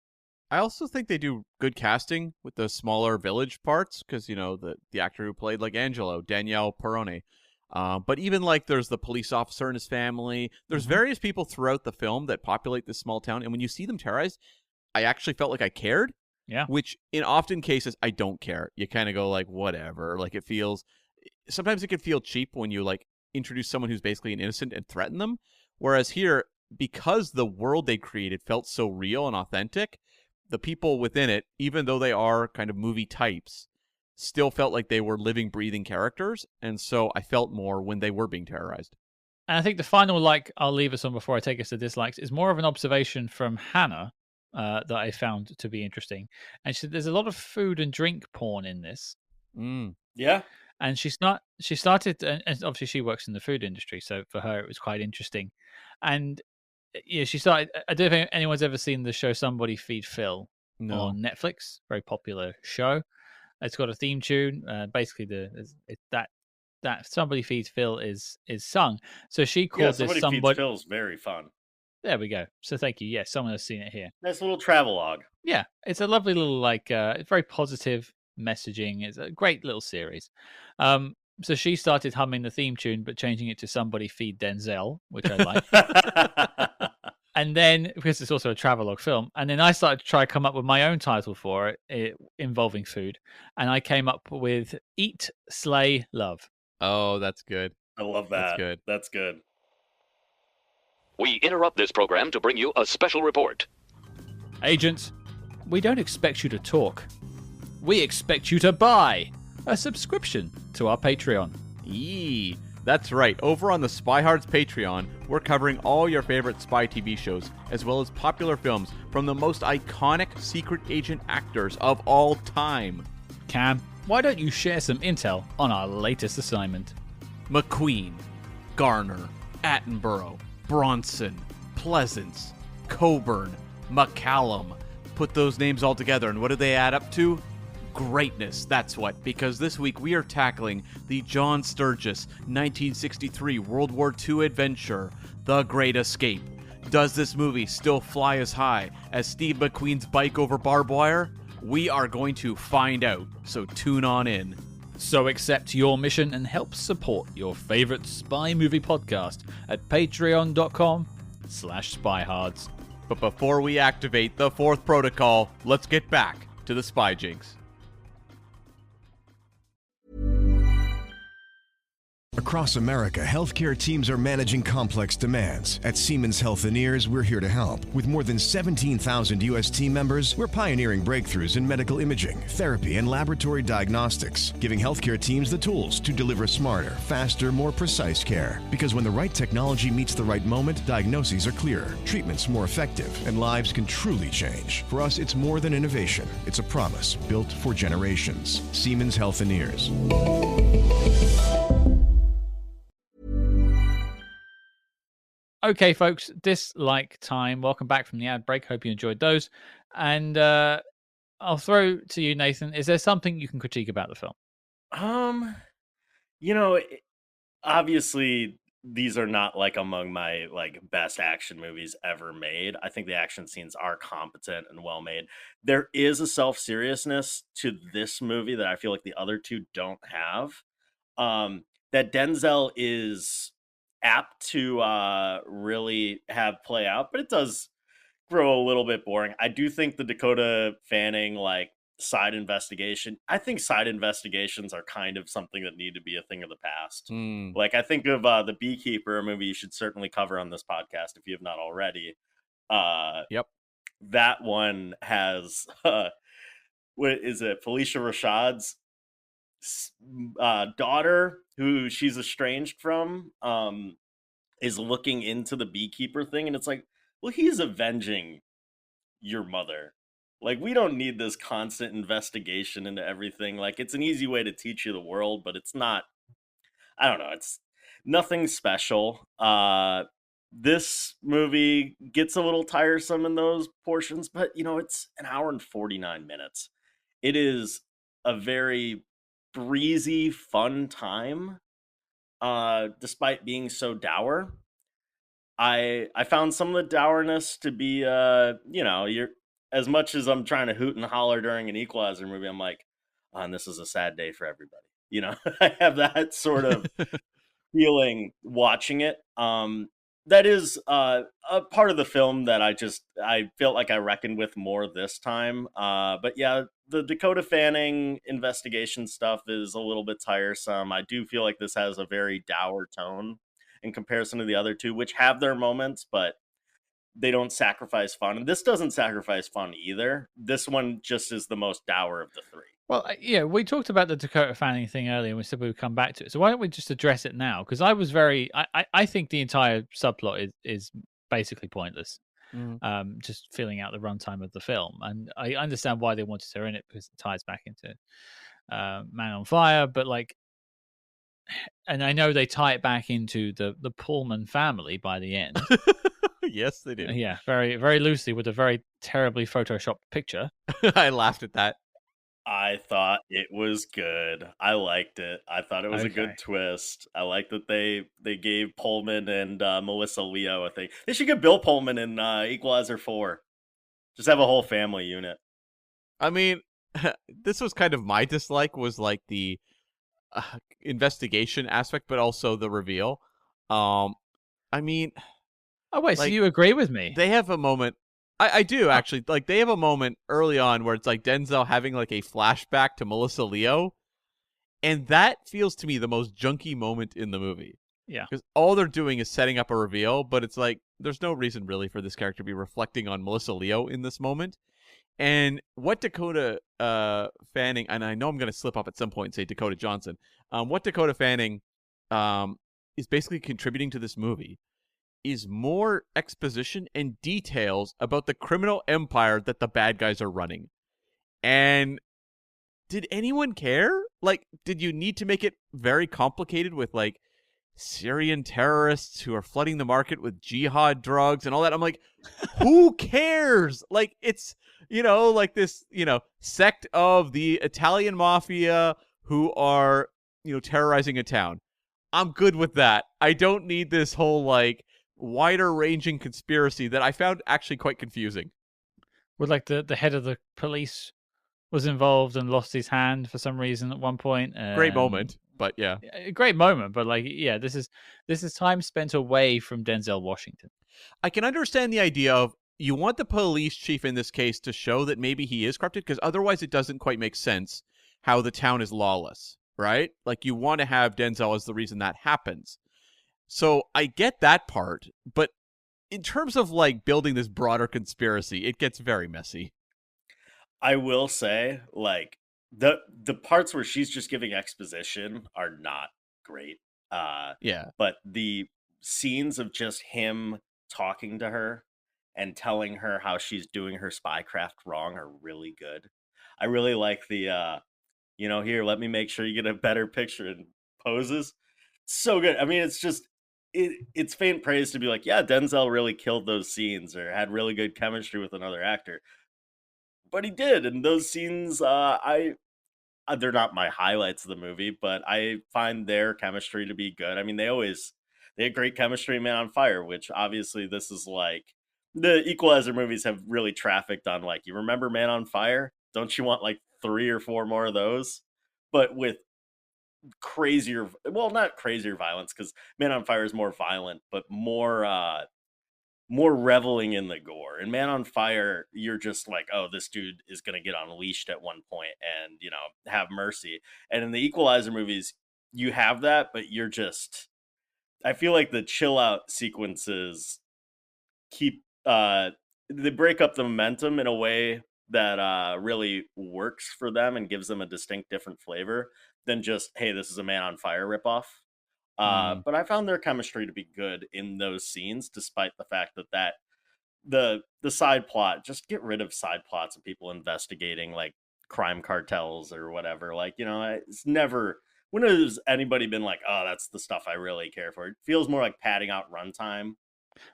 I also think they do good casting with the smaller village parts, because, you know, the actor who played like Angelo, Daniele Perrone. But even like there's the police officer and his family. There's various people throughout the film that populate this small town. And when you see them terrorized, I actually felt like I cared. Yeah. Which in often cases, I don't care. You kind of go like, whatever. Like sometimes it can feel cheap when you like introduce someone who's basically an innocent and threaten them. Whereas here, because the world they created felt so real and authentic, the people within it, even though they are kind of movie types, still felt like they were living, breathing characters. And so I felt more when they were being terrorized. And I think the final like I'll leave us on before I take us to dislikes is more of an observation from Hannah that I found to be interesting. And she said there's a lot of food and drink porn in this. Yeah. And she started, and obviously she works in the food industry, so for her it was quite interesting. And yeah, she started. I don't know if anyone's ever seen the show Somebody Feed Phil on Netflix. Very popular show. It's got a theme tune. Basically, that Somebody Feeds Phil is sung. So she called this Somebody Feeds Phil is very fun. There we go. So thank you. Yes, someone has seen it here. Nice little travelogue. Yeah, it's a lovely little, like, very positive messaging. It's a great little series. So she started humming the theme tune, but changing it to Somebody Feed Denzel, which I like. And then, because it's also a travelogue film, and then I started to try to come up with my own title for it involving food. And I came up with Eat, Slay, Love. Oh, that's good. I love that. That's good. That's good. We interrupt this program to bring you a special report. Agents, we don't expect you to talk. We expect you to buy a subscription to our Patreon. Yee. That's right. Over on the SpyHards Patreon, we're covering all your favorite spy TV shows, as well as popular films from the most iconic secret agent actors of all time. Cam, why don't you share some intel on our latest assignment? McQueen, Garner, Attenborough, Bronson, Pleasance, Coburn, McCallum. Put those names all together, and what do they add up to? Greatness, that's what, because this week we are tackling the John Sturges 1963 World War II adventure, The Great Escape. Does this movie still fly as high as Steve McQueen's bike over barbed wire? We are going to find out, so tune on in. So accept your mission and help support your favorite spy movie podcast at patreon.com/spyhards. But before we activate the fourth protocol, let's get back to the Spy Jinx. Across America, healthcare teams are managing complex demands. At Siemens Health and Ears, we're here to help. With more than 17,000 U.S. team members, we're pioneering breakthroughs in medical imaging, therapy, and laboratory diagnostics, giving healthcare teams the tools to deliver smarter, faster, more precise care. Because when the right technology meets the right moment, diagnoses are clearer, treatments more effective, and lives can truly change. For us, it's more than innovation. It's a promise built for generations. Siemens Health and Ears. Okay, folks, dislike time. Welcome back from the ad break. Hope you enjoyed those. And I'll throw to you, Nathan. Is there something you can critique about the film? Obviously these are not like among my like best action movies ever made. I think the action scenes are competent and well made. There is a self-seriousness to this movie that I feel like the other two don't have. That Denzel is apt to really have play out, but it does grow a little bit boring. I do think the Dakota Fanning like side investigation, I think side investigations are kind of something that need to be a thing of the past. Like I think of The Beekeeper, a movie you should certainly cover on this podcast if you have not already. Yep. That one has what is it, Felicia Rashad's daughter, who she's estranged from, is looking into the beekeeper thing, and it's like, well, he's avenging your mother. Like, we don't need this constant investigation into everything. Like, it's an easy way to teach you the world, but it's not, I don't know, it's nothing special. This movie gets a little tiresome in those portions, but it's an hour and 49 minutes. It is a very breezy, fun time, despite being so dour. I found some of the dourness to be, you're as much as I'm trying to hoot and holler during an Equalizer movie, I'm like, and this is a sad day for everybody. I have that sort of feeling watching it. That is a part of the film that I felt like I reckoned with more this time. But yeah, the Dakota Fanning investigation stuff is a little bit tiresome. I do feel like this has a very dour tone in comparison to the other two, which have their moments, but they don't sacrifice fun. And this doesn't sacrifice fun either. This one just is the most dour of the three. Well, yeah, we talked about the Dakota Fanning thing earlier, and we said we would come back to it. So why don't we just address it now? Because I think the entire subplot is basically pointless. Just filling out the runtime of the film. And I understand why they wanted her in it, because it ties back into Man on Fire, but and I know they tie it back into the Pullman family by the end. Yes, they do. Yeah, very, very loosely with a very terribly photoshopped picture. I laughed at that. I thought it was good. I liked it. I thought it was a Okay. good twist. I like that they gave Pullman and Melissa Leo a thing. They should get Bill Pullman in Equalizer 4. Just have a whole family unit. I mean, this was kind of my dislike, was like the investigation aspect, but also the reveal. I mean, Oh wait, so like, you agree with me? they have a moment. I do actually. Like, they have a moment early on where it's like Denzel having like a flashback to Melissa Leo, and that feels to me the most junky moment in the movie. Yeah. Because all they're doing is setting up a reveal, but it's like there's no reason really for this character to be reflecting on Melissa Leo in this moment. And what Dakota Fanning, and I know I'm going to slip up at some point and say Dakota Johnson, what Dakota Fanning is basically contributing to this movie is more exposition and details about the criminal empire that the bad guys are running. And did anyone care? Like, did you need to make it very complicated with, like, Syrian terrorists who are flooding the market with jihad drugs and all that? I'm like, who cares? Like, it's, like this, sect of the Italian mafia who are, terrorizing a town. I'm good with that. I don't need this whole, like, wider ranging conspiracy that I found actually quite confusing. Would like the head of the police was involved and lost his hand for some reason at one point. Great moment, but yeah. A great moment, but like, yeah, this is time spent away from Denzel Washington. I can understand the idea of you want the police chief in this case to show that maybe he is corrupted, because otherwise it doesn't quite make sense how the town is lawless, right? Like, you want to have Denzel as the reason that happens. So I get that part, but in terms of like building this broader conspiracy, it gets very messy. I will say, like, the parts where she's just giving exposition are not great. Yeah. But the scenes of just him talking to her and telling her how she's doing her spycraft wrong are really good. I really like the here, let me make sure you get a better picture and poses. So good. I mean, it's just it's faint praise to be like, yeah, Denzel really killed those scenes or had really good chemistry with another actor. But he did, and those scenes, they're not my highlights of the movie, but I find their chemistry to be good. I mean, they had great chemistry in Man on Fire, which obviously this is like the Equalizer movies have really trafficked on, like, you remember Man on Fire? Don't you want like 3 or 4 more of those? But with crazier, well, not crazier violence, because Man on Fire is more violent, but more reveling in the gore. In Man on Fire, you're just like, oh, this dude is going to get unleashed at one point and, have mercy. And in the Equalizer movies, you have that, but you're just, I feel like the chill out sequences keep, they break up the momentum in a way that really works for them and gives them a distinct different flavor than just, hey, this is a Man on Fire ripoff. But I found their chemistry to be good in those scenes, despite the fact that the side plot, just get rid of side plots of people investigating like crime cartels or whatever. Like, it's never, when has anybody been like, oh, that's the stuff I really care for? It feels more like padding out runtime.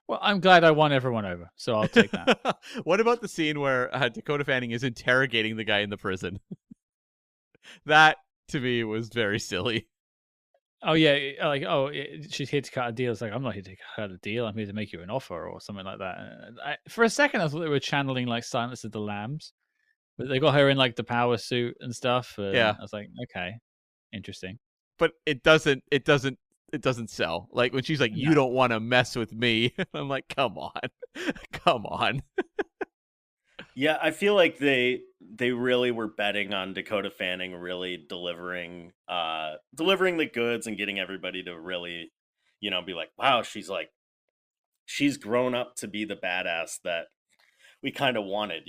Well, I'm glad I won everyone over, so I'll take that. What about the scene where Dakota Fanning is interrogating the guy in the prison? That, to me, was very silly. Oh yeah, like, oh, she's here to cut a deal. It's like, I'm not here to cut a deal. I'm here to make you an offer or something like that. For a second, I thought they were channeling like Silence of the Lambs, but they got her in like the power suit and stuff. And yeah, I was like, okay, interesting. But it doesn't sell. Like when she's like, "You don't want to mess with me," I'm like, "Come on, come on." Yeah, I feel like they really were betting on Dakota Fanning really delivering the goods and getting everybody to really, be like, wow, she's grown up to be the badass that we kind of wanted,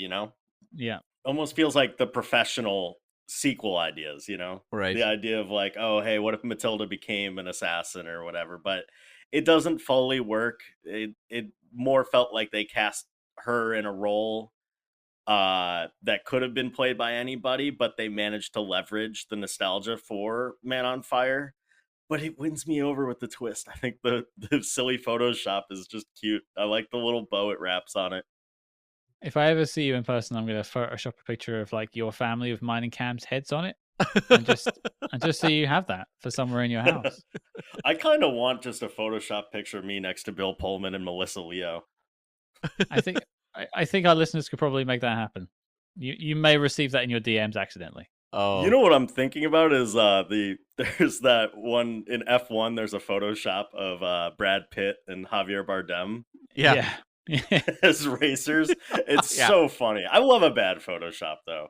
Yeah. Almost feels like the professional sequel ideas, Right. The idea of like, oh, hey, what if Matilda became an assassin or whatever? But it doesn't fully work. It more felt like they cast her in a role that could have been played by anybody, but they managed to leverage the nostalgia for Man on Fire. But it wins me over with the twist. I think the silly Photoshop is just cute. I like the little bow it wraps on it. If I ever see you in person, I'm going to Photoshop a picture of like your family with mine and Cam's heads on it, and just so you have that for somewhere in your house. I kind of want just a Photoshop picture of me next to Bill Pullman and Melissa Leo. I think our listeners could probably make that happen. You may receive that in your DMs accidentally. Oh, You know what I'm thinking about is there's that one in F1. There's a Photoshop of Brad Pitt and Javier Bardem yeah. as racers. It's so funny. I love a bad Photoshop though.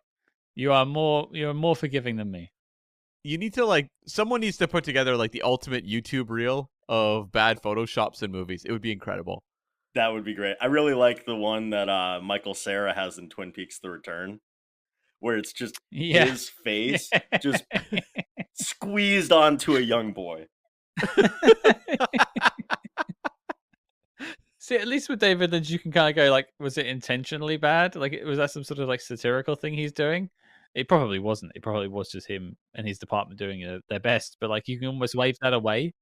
You're more forgiving than me. You need to someone needs to put together like the ultimate YouTube reel of bad Photoshops in movies. It would be incredible. That would be great. I really like the one that Michael Cera has in Twin Peaks: The Return, where it's just his face just squeezed onto a young boy. See, at least with David Lynch, you can kind of go like, was it intentionally bad? Like, was that some sort of like satirical thing he's doing? It probably wasn't. It probably was just him and his department doing their best. But like, you can almost wave that away.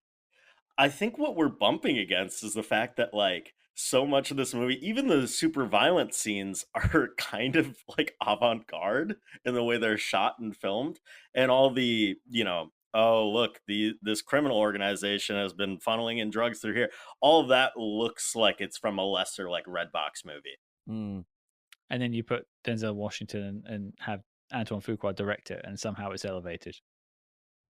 I think what we're bumping against is the fact that like so much of this movie, even the super violent scenes, are kind of like avant-garde in the way they're shot and filmed, and all the oh look, this criminal organization has been funneling in drugs through here. All of that looks like it's from a lesser like Redbox movie. Mm. And then you put Denzel Washington and have Antoine Fuqua direct it, and somehow it's elevated.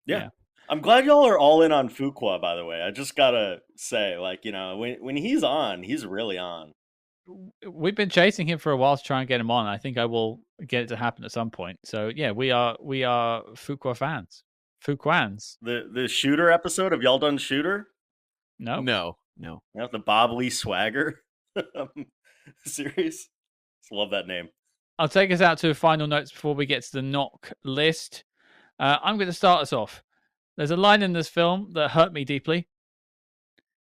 Yeah. I'm glad y'all are all in on Fuqua, by the way. I just gotta say, like, when he's on, he's really on. We've been chasing him for a while to try and get him on. I think I will get it to happen at some point. So yeah, we are Fuqua fans. Fuquans. The Shooter episode, have y'all done Shooter? No. The Bob Lee Swagger series. Just love that name. I'll take us out to final notes before we get to the knock list. I'm going to start us off. There's a line in this film that hurt me deeply,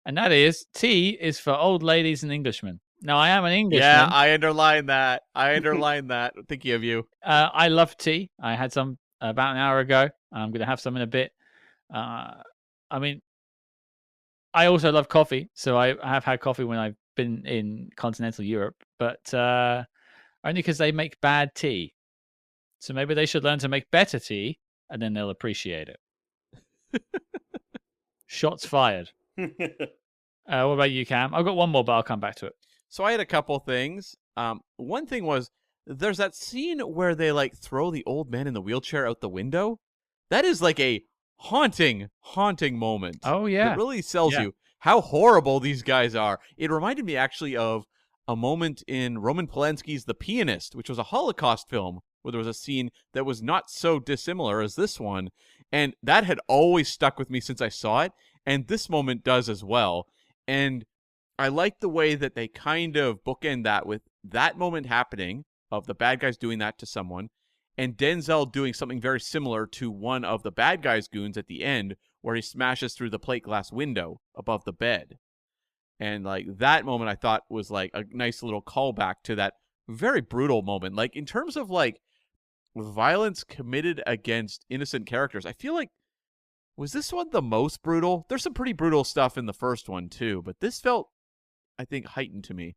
and that is, T is for old ladies and Englishmen. Now, I am an Englishman. Yeah, I underlined that. Thinking of you. I love tea. I had some about an hour ago. I'm going to have some in a bit. I mean, I also love coffee, so I have had coffee when I've been in continental Europe, but only because they make bad tea. So maybe they should learn to make better tea, and then they'll appreciate it. Shots fired. What about you, Cam? I've got one more, but I'll come back to it. So I had a couple things. One thing was, there's that scene where they like throw the old man in the wheelchair out the window. That is like a haunting moment. Oh yeah, it really sells you how horrible these guys are. It reminded me actually of a moment in Roman Polanski's The Pianist, which was a Holocaust film, where there was a scene that was not so dissimilar as this one. And that had always stuck with me since I saw it. And this moment does as well. And I like the way that they kind of bookend that with that moment happening of the bad guys doing that to someone, and Denzel doing something very similar to one of the bad guys' goons at the end, where he smashes through the plate glass window above the bed. And like that moment I thought was like a nice little callback to that very brutal moment. Like in terms of like violence committed against innocent characters, I feel like, was this one the most brutal? There's some pretty brutal stuff in the first one too, but this felt, I think, heightened to me.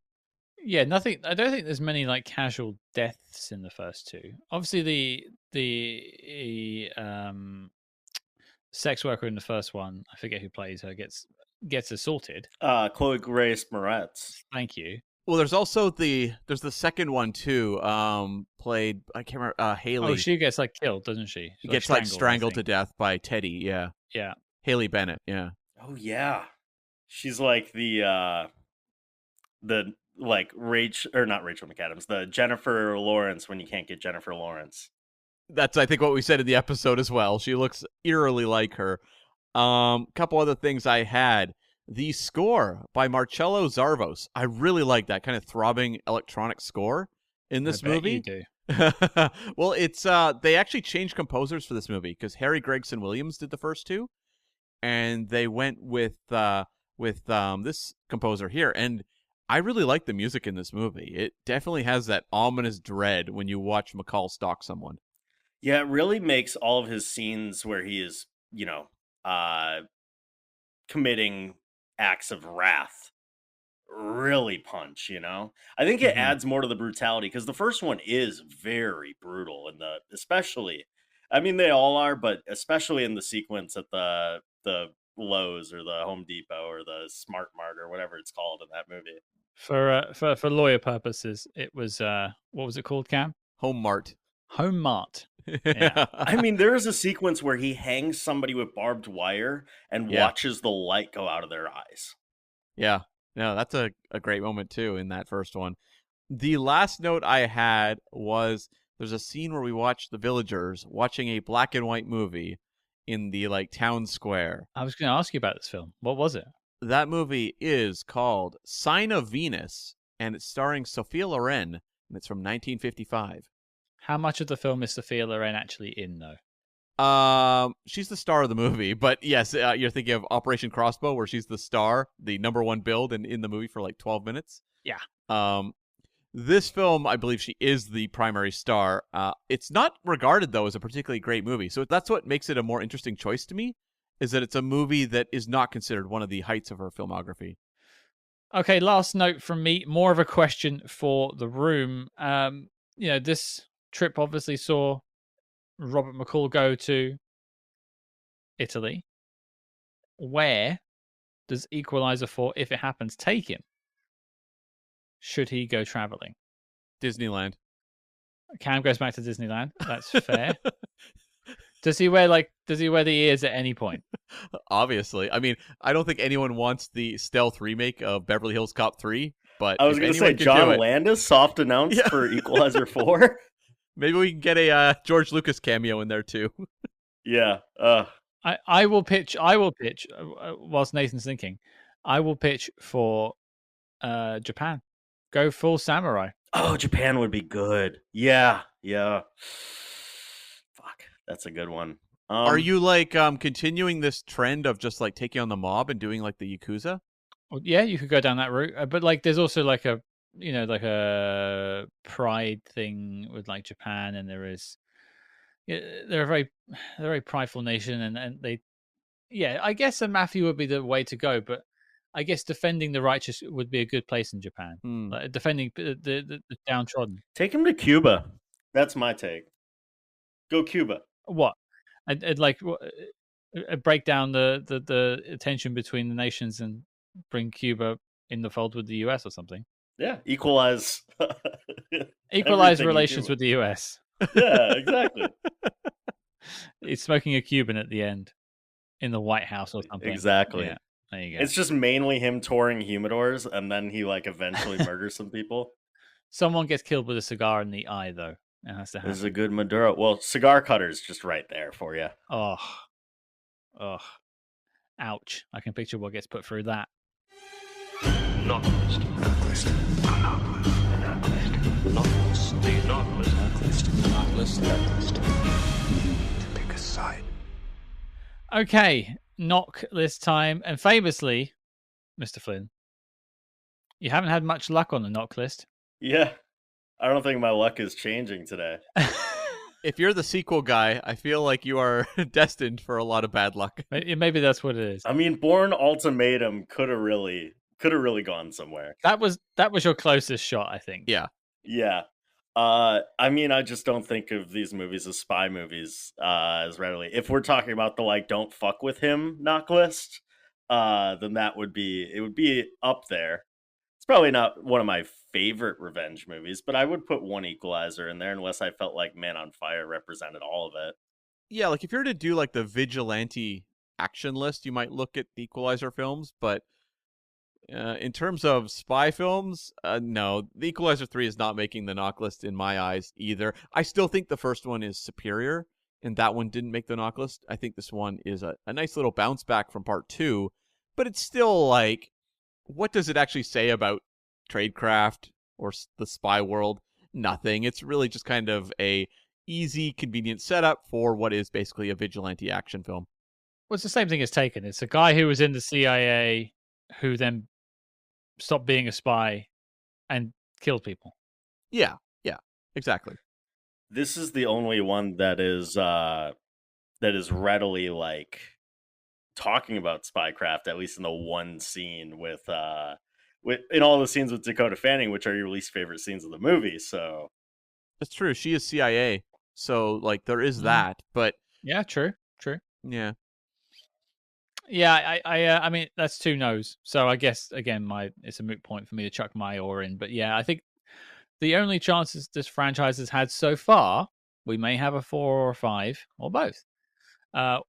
Yeah, nothing. I don't think there's many like casual deaths in the first two. Obviously, the sex worker in the first one, I forget who plays her, gets assaulted. Chloe Grace Moretz. Thank you. Well, there's also there's the second one too. Played, I can't remember, Haley. Oh, she gets like killed, doesn't she? She gets like strangled to death by Teddy. Yeah. Yeah. Haley Bennett. Yeah. Oh yeah, she's like the like not Rachel McAdams, the Jennifer Lawrence when you can't get Jennifer Lawrence. That's, I think, what we said in the episode as well. She looks eerily like her. Couple other things I had. The score by Marcello Zarvos. I really like that kind of throbbing electronic score in this movie. You do. Well, it's they actually changed composers for this movie because Harry Gregson Williams did the first two, and they went with this composer here. And I really like the music in this movie. It definitely has that ominous dread when you watch McCall stalk someone. Yeah, it really makes all of his scenes where he is, committing acts of wrath really punch, you know? I think it adds more to the brutality because the first one is very brutal and especially, I mean they all are, but especially in the sequence at the Lowe's or the Home Depot or the Smart Mart or whatever it's called in that movie. For lawyer purposes, it was what was it called, Cam? Home Mart. Home Mart. Yeah. I mean, there is a sequence where he hangs somebody with barbed wire and watches the light go out of their eyes. Yeah. No, that's a great moment too in that first one. The last note I had was there's a scene where we watch the villagers watching a black and white movie in the like town square. I was going to ask you about this film. What was it? That movie is called Sign of Venus, and it's starring Sophia Loren, and it's from 1955. How much of the film is Sophia Loren actually in, though? She's the star of the movie, but yes, you're thinking of Operation Crossbow, where she's the star, the #1 build in the movie for like 12 minutes. Yeah. This film, I believe she is the primary star. It's not regarded, though, as a particularly great movie, so that's what makes it a more interesting choice to me, is that it's a movie that is not considered one of the heights of her filmography. Okay, last note from me, more of a question for the room. This trip obviously saw Robert McCall go to Italy. Where does Equalizer 4, if it happens, take him? Should he go traveling? Disneyland. Cam goes back to Disneyland. That's fair. Does he wear the ears at any point? Obviously. I mean, I don't think anyone wants the stealth remake of Beverly Hills Cop 3, but I was going to say John Landis soft announced for Equalizer 4. Maybe we can get a George Lucas cameo in there too. Yeah. I will pitch whilst Nathan's thinking. I will pitch for Japan. Go full samurai. Oh, Japan would be good. Yeah. Fuck, that's a good one. Are you like continuing this trend of just like taking on the mob and doing like the Yakuza? Well, yeah, you could go down that route, but like there's also like a pride thing with like Japan, and they're a very prideful nation, and they, I guess a mafia would be the way to go, but I guess defending the righteous would be a good place in Japan. Like defending the downtrodden. Take him to Cuba. That's my take. Go Cuba. What? I'd like break down the tension between the nations and bring Cuba in the fold with the US or something. Yeah, equalize relations with the US. Yeah, exactly. He's smoking a Cuban at the end in the White House or something. Exactly. Yeah, there you go. It's just mainly him touring humidors, and then he like eventually murders some people. Someone gets killed with a cigar in the eye, though. It has to happen. This is a good Maduro. Well, cigar cutter's just right there for you. Oh, ouch! I can picture what gets put through that. Knotlist. Knotlist. Knotlist. The Knotlist. Knotlist. Knotlist. You need to pick a side. Okay, knock list time, and famously, Mr. Flynn, you haven't had much luck on the knock list. Yeah, I don't think my luck is changing today. If you're the sequel guy, I feel like you are destined for a lot of bad luck. Maybe that's what it is. I mean, Bourne Ultimatum could have really gone somewhere. That was your closest shot, I think. Yeah. I mean, I just don't think of these movies as spy movies as readily. If we're talking about the like don't fuck with him knock list, then it would be up there. It's probably not one of my favorite revenge movies, but I would put one Equalizer in there unless I felt like Man on Fire represented all of it. Yeah, like if you're to do like the vigilante action list, you might look at the Equalizer films, but in terms of spy films, no, the Equalizer 3 is not making the knock list in my eyes either. I still think the first one is superior, and that one didn't make the knock list. I think this one is a nice little bounce back from part 2, but it's still like, what does it actually say about tradecraft or the spy world? Nothing. It's really just kind of a easy, convenient setup for what is basically a vigilante action film. Well, it's the same thing as Taken. It's a guy who was in the CIA who then stopped being a spy and killed people. Yeah, exactly. This is the only one that is readily like talking about spycraft, at least in the one scene with in all the scenes with Dakota Fanning, which are your least favorite scenes of the movie. So That's true. She is CIA, so like there is that. But Yeah, true. yeah, Yeah, I mean that's 2 no's. So I guess again, it's a moot point for me to chuck my oar in. But yeah, I think the only chances this franchise has had so far, we may have a 4 or a 5 or both,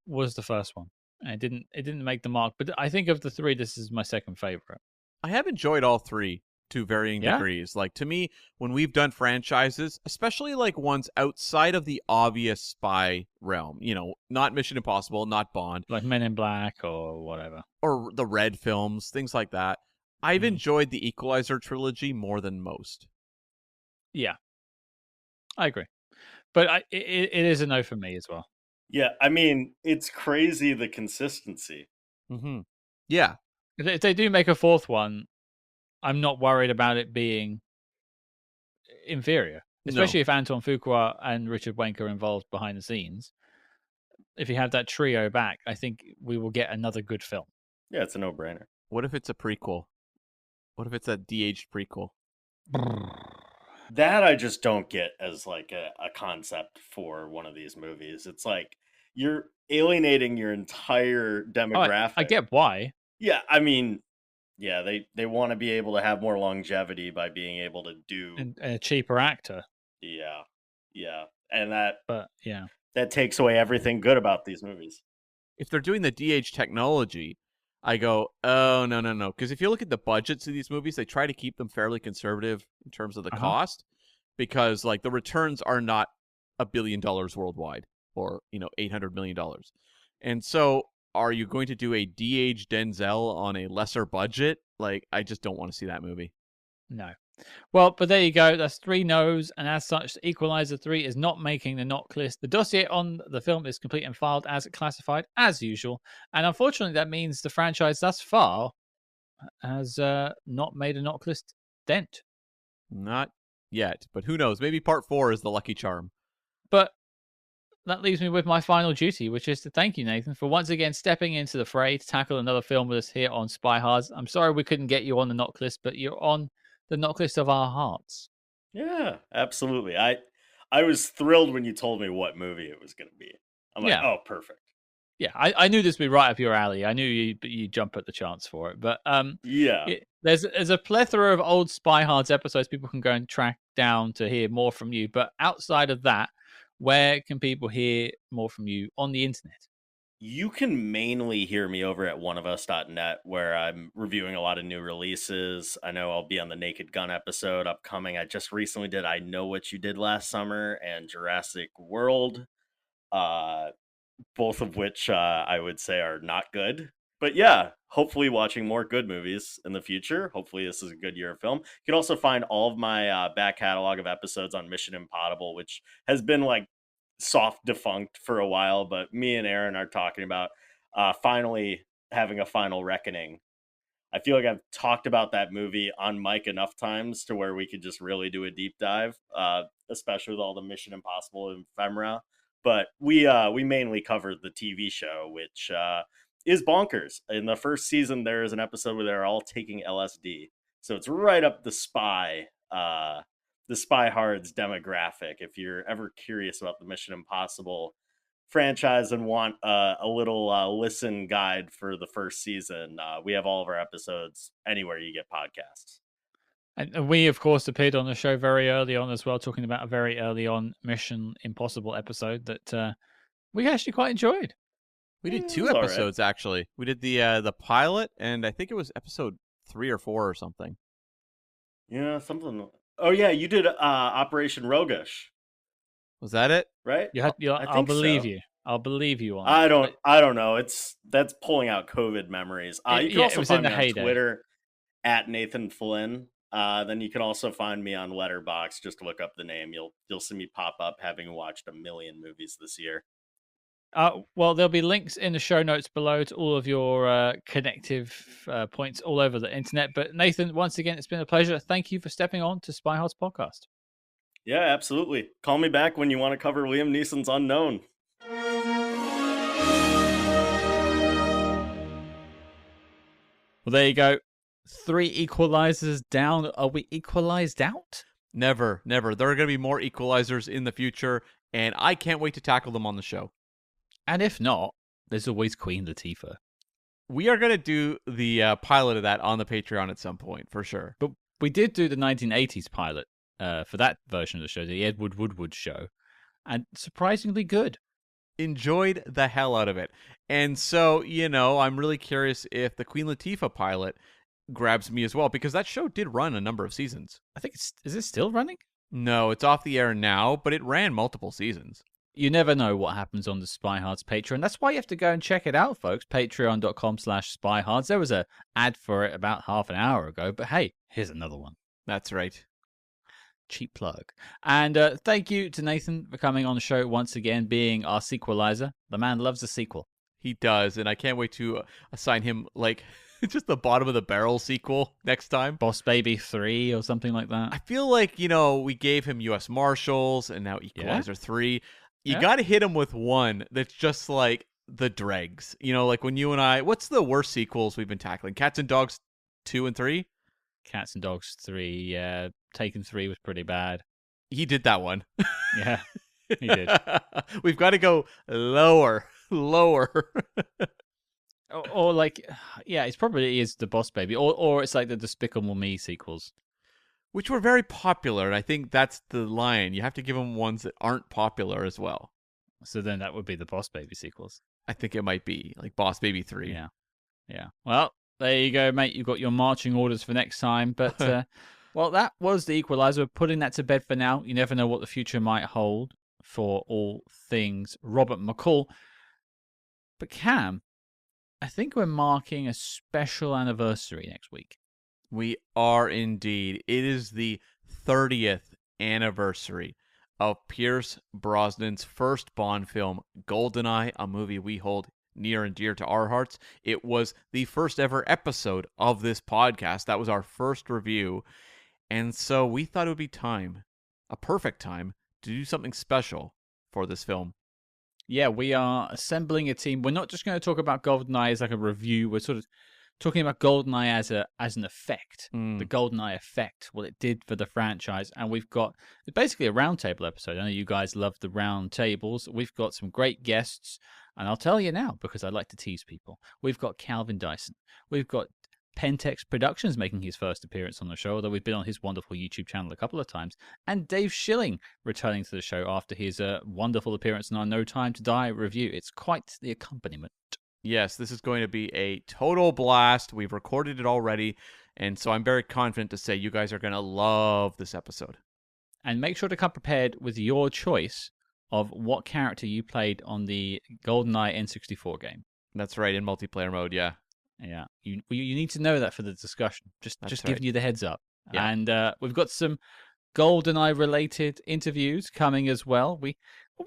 was the first one. And it didn't make the mark. But I think of the 3, this is my second favorite. I have enjoyed all 3 to varying Yeah? degrees. Like to me, when we've done franchises, especially like ones outside of the obvious spy realm, not Mission Impossible, not Bond, Like Men in Black or whatever. or the Red films, things like that, I've enjoyed the Equalizer trilogy more than most. Yeah, I agree. But it is a no for me as well. yeah, I mean, it's crazy the consistency. Mm-hmm. Yeah. If they do make a 4th one, I'm not worried about it being inferior, especially if Antoine Fuqua and Richard Wenk are involved behind the scenes. If you have that trio back, I think we will get another good film. Yeah, it's a no-brainer. What if it's a prequel? What if it's a de-aged prequel? That I just don't get as like a concept for one of these movies. It's like you're alienating your entire demographic. I get why. Yeah, I mean, yeah, they want to be able to have more longevity by being able to do And a cheaper actor. yeah. And that takes away everything good about these movies. If they're doing the de-age technology, I go, oh, no. Because if you look at the budgets of these movies, they try to keep them fairly conservative in terms of the cost, because like the returns are not $1 billion worldwide or, $800 million. And so are you going to do a de-age Denzel on a lesser budget? Like, I just don't want to see that movie. No. Well, but there you go. That's 3 no's, and as such, Equalizer 3 is not making the knock list. The dossier on the film is complete and filed as classified, as usual. And unfortunately, that means the franchise thus far has not made a knock list dent. Not yet, but who knows? Maybe part 4 is the lucky charm. But that leaves me with my final duty, which is to thank you, Nathan, for once again stepping into the fray to tackle another film with us here on SpyHards. I'm sorry we couldn't get you on the knock list, but you're on the knock list of our hearts. Yeah, absolutely. I was thrilled when you told me what movie it was going to be. I'm like, oh, perfect. Yeah, I knew this would be right up your alley. I knew you'd jump at the chance for it. But there's a plethora of old SpyHards episodes people can go and track down to hear more from you. But outside of that, where can people hear more from you on the internet? You can mainly hear me over at oneofus.net, where I'm reviewing a lot of new releases. I know I'll be on the Naked Gun episode upcoming. I just recently did I Know What You Did Last Summer and Jurassic World, both of which I would say are not good. But yeah, hopefully watching more good movies in the future. Hopefully this is a good year of film. You can also find all of my back catalog of episodes on Mission Impossible, which has been like soft defunct for a while, but me and Aaron are talking about finally having a final reckoning. I feel like I've talked about that movie on mic enough times to where we could just really do a deep dive, especially with all the Mission Impossible ephemera. But we mainly covered the TV show, which is bonkers. In the first season, there is an episode where they're all taking LSD, so it's right up the SpyHards demographic. If you're ever curious about the Mission Impossible franchise and want a little listen guide for the first season, we have all of our episodes anywhere you get podcasts. And we, of course, appeared on the show very early on as well, talking about a very early on Mission Impossible episode that we actually quite enjoyed. We did 2 episodes, actually. We did the pilot, and I think it was episode 3 or 4 or something. Yeah, something. Oh yeah, you did Operation Roguish. Was that it? Right? I'll believe you. I'll believe you on that. I don't know. That's pulling out COVID memories. You can also find me on Twitter at Nathan Flynn. Then you can also find me on Letterboxd. Just look up the name. You'll see me pop up having watched 1 million movies this year. Well, there'll be links in the show notes below to all of your connective points all over the internet. But Nathan, once again, it's been a pleasure. Thank you for stepping on to SpyHards Podcast. Yeah, absolutely. Call me back when you want to cover Liam Neeson's Unknown. Well, there you go. 3 equalizers down. Are we equalized out? Never, never. There are going to be more equalizers in the future, and I can't wait to tackle them on the show. And if not, there's always Queen Latifah. We are going to do the pilot of that on the Patreon at some point, for sure. But we did do the 1980s pilot for that version of the show, the Edward Woodward show, and surprisingly good. Enjoyed the hell out of it. And so, I'm really curious if the Queen Latifah pilot grabs me as well, because that show did run a number of seasons. I think is it still running? No, it's off the air now, but it ran multiple seasons. You never know what happens on the SpyHards Patreon. That's why you have to go and check it out, folks. Patreon.com/SpyHards. There was an ad for it about half an hour ago, but hey, here's another one. That's right. Cheap plug. And thank you to Nathan for coming on the show once again, being our sequelizer. The man loves a sequel. He does, and I can't wait to assign him, just the bottom of the barrel sequel next time. Boss Baby 3 or something like that. I feel like, we gave him U.S. Marshals and now Equalizer 3. You got to hit him with one that's just like the dregs. Like when you and I, what's the worst sequels we've been tackling? Cats and Dogs 2 and 3? Cats and Dogs 3, yeah. Taken 3 was pretty bad. He did that one. Yeah, he did. We've got to go lower. or it's probably is the Boss Baby. Or it's like the Despicable Me sequels. Which were very popular, and I think that's the line. You have to give them ones that aren't popular as well. So then that would be the Boss Baby sequels. I think it might be, like Boss Baby 3. Yeah. Well, there you go, mate. You've got your marching orders for next time. But, well, that was the Equalizer. We're putting that to bed for now. You never know what the future might hold for all things Robert McCall. But Cam, I think we're marking a special anniversary next week. We are indeed. It is the 30th anniversary of Pierce Brosnan's first Bond film, GoldenEye, a movie we hold near and dear to our hearts. It was the first ever episode of this podcast. That was our first review. And so we thought it would be time, a perfect time, to do something special for this film. Yeah, we are assembling a team. We're not just going to talk about GoldenEye as like a review. We're sort of talking about GoldenEye as an effect, the GoldenEye effect, what it did for the franchise. And we've got basically a roundtable episode. I know you guys love the round tables. We've got some great guests, and I'll tell you now because I like to tease people. We've got Calvin Dyson. We've got Pentex Productions making his first appearance on the show, although we've been on his wonderful YouTube channel a couple of times. And Dave Schilling returning to the show after his wonderful appearance in our No Time to Die review. It's quite the accompaniment. Yes, this is going to be a total blast. We've recorded it already, and so I'm very confident to say you guys are going to love this episode. And make sure to come prepared with your choice of what character you played on the GoldenEye N64 game. That's right, in multiplayer mode, yeah. Yeah, you need to know that for the discussion. Just giving you the heads up. Yeah. And we've got some GoldenEye-related interviews coming as well. When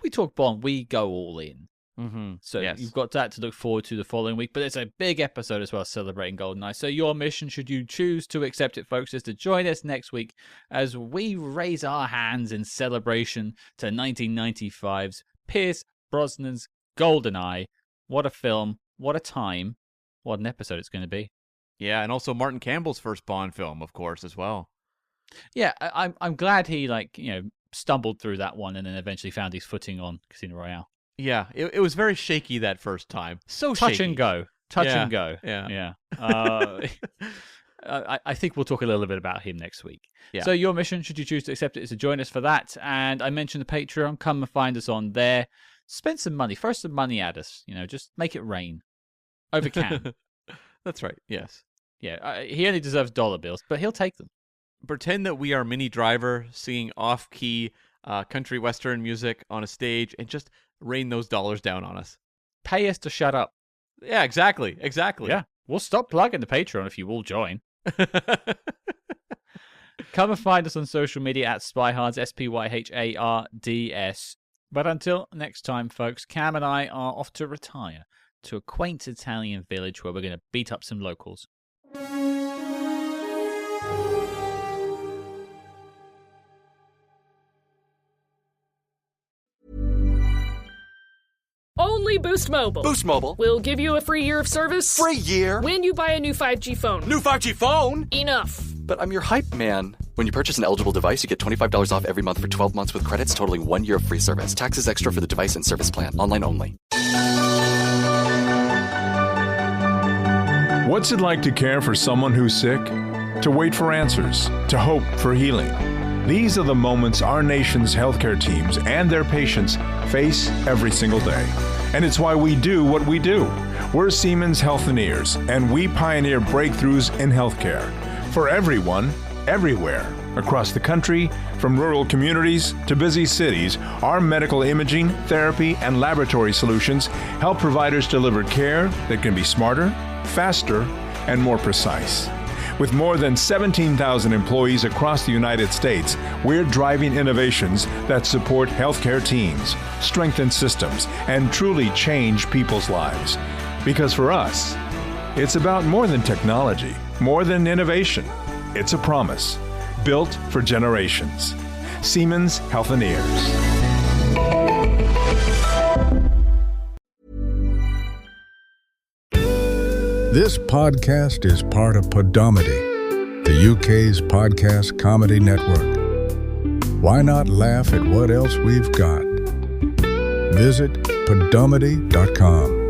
we talk Bond, we go all in. Mm-hmm. So yes. You've got that to look forward to the following week. But it's a big episode as well, celebrating GoldenEye. So your mission, should you choose to accept it, folks, is to join us next week as we raise our hands in celebration to 1995's Pierce Brosnan's GoldenEye. What a film. What a time. What an episode it's going to be. Yeah, and also Martin Campbell's first Bond film, of course, as well. Yeah, I'm glad he stumbled through that one and then eventually found his footing on Casino Royale. Yeah, it was very shaky that first time. So touch shaky. and go. Touch and go. Yeah. I think we'll talk a little bit about him next week. Yeah. So your mission, should you choose to accept it, is to join us for that. And I mentioned the Patreon. Come and find us on there. Spend some money. Throw some money at us. Just make it rain. Over Cam. That's right, yes. Yeah, he only deserves dollar bills, but he'll take them. Pretend that we are Minnie Driver singing off-key country western music on a stage and just rain those dollars down on us. Pay us to shut up. Yeah, exactly. Yeah, we'll stop plugging the Patreon if you will join. Come and find us on social media at SpyHards, SpyHards. But until next time, folks, Cam and I are off to retire to a quaint Italian village where we're going to beat up some locals. Only Only Boost Mobile. Boost Mobile. We'll give you a free year of service. Free year? When you buy a new 5G phone. New 5G phone? Enough. But I'm your hype man. When you purchase an eligible device, you get $25 off every month for 12 months with credits totaling 1 year of free service. Taxes extra for the device and service plan. Online only. What's it like to care for someone who's sick? To wait for answers, to hope for healing. These are the moments our nation's healthcare teams and their patients face every single day. And it's why we do what we do. We're Siemens Healthineers, and we pioneer breakthroughs in healthcare for everyone, everywhere. Across the country, from rural communities to busy cities, our medical imaging, therapy, and laboratory solutions help providers deliver care that can be smarter, faster, and more precise. With more than 17,000 employees across the United States, we're driving innovations that support healthcare teams, strengthen systems, and truly change people's lives. Because for us, it's about more than technology, more than innovation. It's a promise, built for generations. Siemens Healthineers. This podcast is part of Podomedy, the UK's podcast comedy network. Why not laugh at what else we've got? Visit podomedy.com.